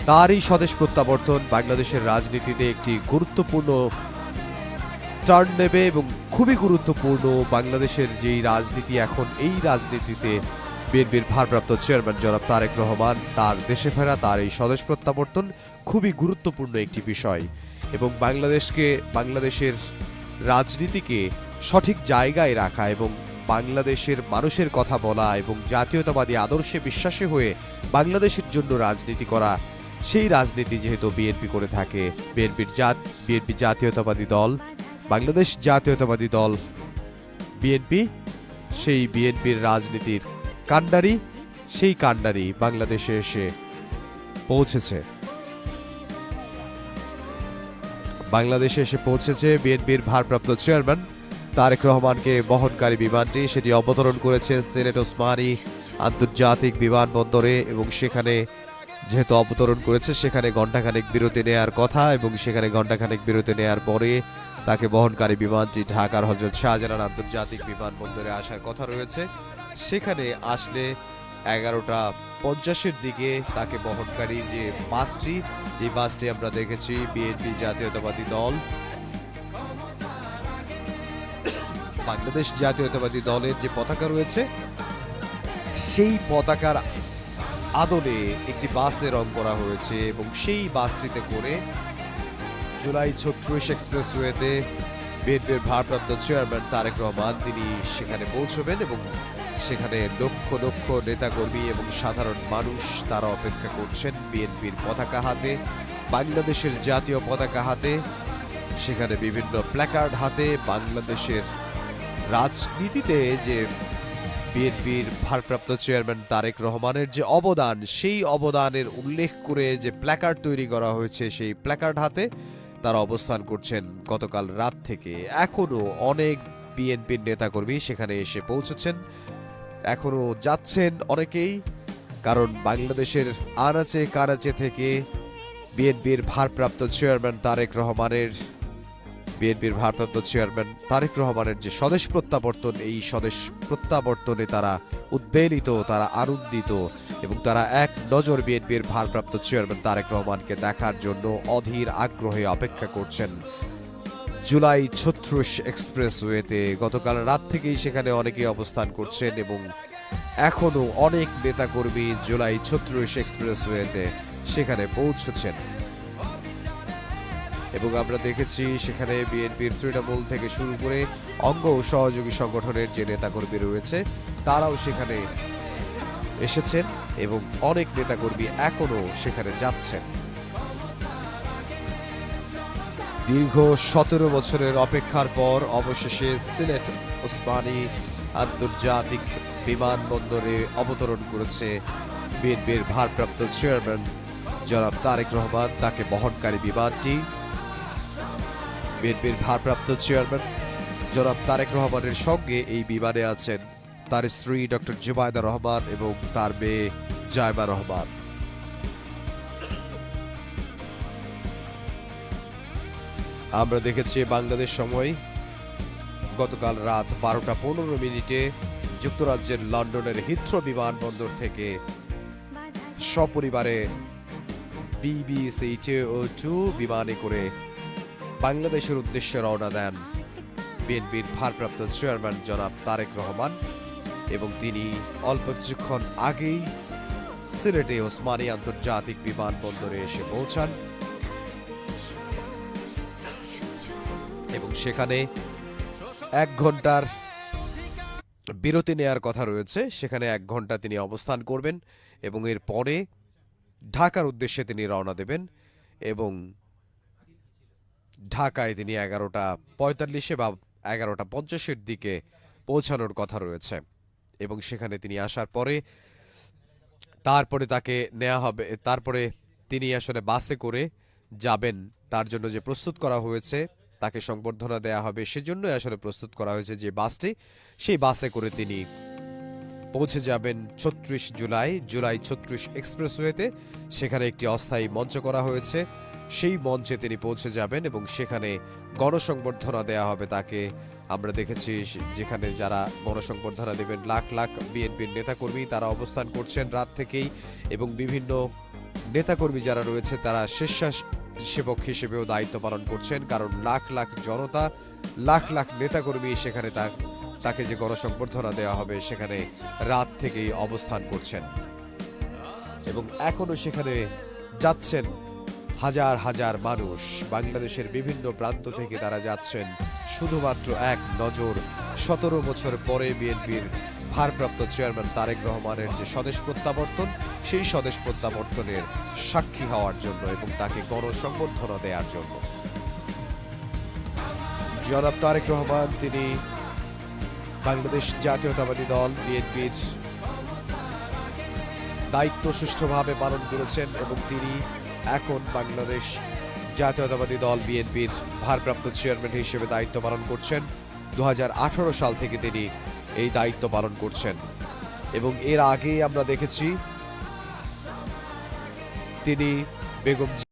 তারই স্বদেশ প্রত্যাবর্তন বাংলাদেশের রাজনীতিতে একটি গুরুত্বপূর্ণ টার্ন নেবে এবং খুবই গুরুত্বপূর্ণ। বাংলাদেশের যেই রাজনীতি এখন, এই রাজনীতিতে বিএনপির ভারপ্রাপ্ত চেয়ারম্যান জনাব তারেক রহমান তার দেশে ফেরা, তার এই স্বদেশ প্রত্যাবর্তন খুবই গুরুত্বপূর্ণ একটি বিষয় এবং বাংলাদেশের রাজনীতিকে সঠিক জায়গায় রাখা এবং বাংলাদেশের মানুষের কথা বলা এবং জাতীয়তাবাদী আদর্শে বিশ্বাসী হয়ে বাংলাদেশের জন্য রাজনীতি করা, সেই রাজনীতি যেহেতু বিএনপি করে থাকে, বিএনপি জাতীয়তাবাদী দল, বাংলাদেশ জাতীয়তাবাদী দল বিএনপি, সেই বিএনপির রাজনীতির কাণ্ডারি, সেই কাণ্ডারি বাংলাদেশে এসে পৌঁছেছে। বাংলাদেশে এসে পৌঁছেছে বিএনপির ভারপ্রাপ্ত চেয়ারম্যান তারেক রহমানকে বহনকারী বিমানটি, সেটি অবতরণ করেছে সিলেট ওসমানী আন্তর্জাতিক বিমানবন্দরে এবং সেখানে যেহেতু অবতরণ করেছে সেখানে ঘণ্টাখানেক বিরতি নেয়ার কথা এবং সেখানে ঘণ্টাখানেক বিরতি নেয়ার পরে তাকে বহনকারী বিমানটি ঢাকার হযরত শাহজালাল আন্তর্জাতিক বিমানবন্দরে আসার কথা রয়েছে। সেখানে আসলে 11:50-এর দিকে তাকে বহনকারী যে বাসটি আমরা দেখেছি বিএনপি জাতীয়তাবাদী দল, বাংলাদেশ জাতীয়তাবাদী দলের যে পতাকা রয়েছে সেই পতাকার আদলে একটি বাসে রং করা হয়েছে এবং সেই বাসটিতে করে জুলাই 36 এক্সপ্রেসওয়েতে বিএনপির ভারপ্রাপ্ত চেয়ারম্যান তারেক রহমান তিনি সেখানে পৌঁছবেন এবং সেখানে লক্ষ লক্ষ নেতাকর্মী এবং সাধারণ মানুষ তারা অপেক্ষা করছেন বিএনপির পতাকা হাতে, বাংলাদেশের জাতীয় পতাকা হাতে, সেখানে বিভিন্ন প্ল্যাকার্ড হাতে। বাংলাদেশের রাজনীতিতে যে বিএনপির ভারপ্রাপ্ত চেয়ারম্যান তারেক রহমানের যে অবদান, সেই অবদানের উল্লেখ করে যে প্ল্যাকার্ড তৈরি করা হয়েছে সেই প্ল্যাকার্ড হাতে তারা অবস্থান করছেন গতকাল রাত থেকে। এখনো অনেক বিএনপির নেতাকর্মী সেখানে এসে পৌঁছেছেন, এখনো যাচ্ছেন অনেকেই, কারণ বাংলাদেশের আনাচে কানাচে থেকে বিএনপির ভারপ্রাপ্ত চেয়ারম্যান তারেক রহমানের যে স্বদেশ প্রত্যাবর্তন, এই স্বদেশ প্রত্যাবর্তনে তারা উদ্বেলিত, তারা আনন্দিত এবং তারা এক নজর বিএনপির ভারপ্রাপ্ত চেয়ারম্যান তারেক রহমানকে দেখার জন্য অধীর আগ্রহে অপেক্ষা করছেন জুলাই 36 এক্সপ্রেসওয়েতে। গতকাল রাত থেকেই সেখানে অনেকেই অবস্থান করছেন এবং এখনো অনেক নেতাকর্মী জুলাই 36 এক্সপ্রেসওয়েতে সেখানে পৌঁছেছেন এবং আমরা দেখেছি সেখানে বিএনপির তৃণমূল থেকে শুরু করে অঙ্গ ও সহযোগী সংগঠনের যে নেতাকর্মী রয়েছে তারাও সেখানে এসেছেন এবং অনেক নেতাকর্মী এখনো সেখানে যাচ্ছেন। দীর্ঘ 17 বছরের অপেক্ষার পর অবশেষে সিলেট ওসমানী আন্তর্জাতিক বিমানবন্দরে অবতরণ করেছে বিএনপির ভারপ্রাপ্ত চেয়ারম্যান জনাব তারেক রহমান। তাকে বহনকারী বিমানটি বিএনপির ভারপ্রাপ্ত চেয়ারম্যান জনাব তারেক রহমানের সঙ্গে এই বিমানে আছেন তার স্ত্রী ডক্টর জুবাইদা রহমান এবং তার মেয়ে জায়মা রহমান। আমরা দেখেছি বাংলাদেশ সময় গতকাল রাত 12:15 যুক্তরাজ্যের লন্ডনের হিথ্রো বিমানবন্দর থেকে সপরিবারে BBC 202 বিমানে করে বাংলাদেশের উদ্দেশ্যে রওনা দেন বিএনপির ভারপ্রাপ্ত চেয়ারম্যান জনাব তারেক রহমান এবং তিনি অল্প কিছুক্ষণ আগেই সিলেটে ওসমানী আন্তর্জাতিক বিমানবন্দরে এসে পৌঁছান এবং সেখানে 1 ঘন্টার বিরতি নেয়ার কথা রয়েছে। সেখানে 1 ঘন্টা তিনি অবস্থান করবেন এবং এর পরে ঢাকার উদ্দেশ্যে তিনি রওনা দেবেন এবং ঢাকায় তিনি 11:45 বা 11:50-এর দিকে পৌঁছানোর কথা রয়েছে এবং সেখানে তিনি আসার পরে তারপরে তাকে নেওয়া হবে, তারপরে তিনি আসলে বাসে করে যাবেন। তার জন্য যে প্রস্তুত করা হয়েছে, তাকে সংবর্ধনা দেয়া হবে, সেজন্যই আসলে প্রস্তুত করা হয়েছে যে বাসটি, সেই বাসে করে তিনি পৌঁছে যাবেন জুলাই 36 এক্সপ্রেসওয়েতে। সেখানে একটি অস্থায়ী মঞ্চ করা হয়েছে, সেই মঞ্চে তিনি পৌঁছে যাবেন এবং সেখানে গণসংবর্ধনা দেয়া হবে তাকে। আমরা দেখেছি যেখানে যারা গণসংবর্ধনা দেবেন লাখ লাখ বিএনপির নেতাকর্মী তারা অবস্থান করছেন রাত থেকেই এবং বিভিন্ন নেতাকর্মী যারা রয়েছে তারা স্বেচ্ছাসেবক হিসেবেও দায়িত্ব পালন করছেন, কারণ লাখ লাখ জনতা, লাখ লাখ নেতাকর্মী সেখানে তাকে যে গণসংবর্ধনা দেওয়া হবে সেখানে রাত থেকেই অবস্থান করছেন এবং এখনো সেখানে যাচ্ছেন হাজার হাজার মানুষ। বাংলাদেশের বিভিন্ন প্রান্ত থেকে তারা যাচ্ছেন শুধুমাত্র এক নজর 17 বছর পরে বিএনপির ভারপ্রাপ্ত চেয়ারম্যান তারেক রহমানের যে স্বদেশ প্রত্যাবর্তন, সেই স্বদেশ প্রত্যাবর্তনের সাক্ষী হওয়ার জন্য এবং তাকে গণসংবর্ধনা দেওয়ার জন্য। জনাব তারেক রহমান তিনি বাংলাদেশ জাতীয়তাবাদী দল বিএনপির দায়িত্ব সুষ্ঠুভাবে পালন করেছেন এবং তিনি এখন বাংলাদেশ জাতীয়তাবাদী দল বিএনপির ভারপ্রাপ্ত চেয়ারম্যান হিসেবে দায়িত্ব পালন করছেন। 2018 সাল থেকে তিনি এই দায়িত্ব পালন করছেন এবং এর আগে আমরা দেখেছি তিনি বেগম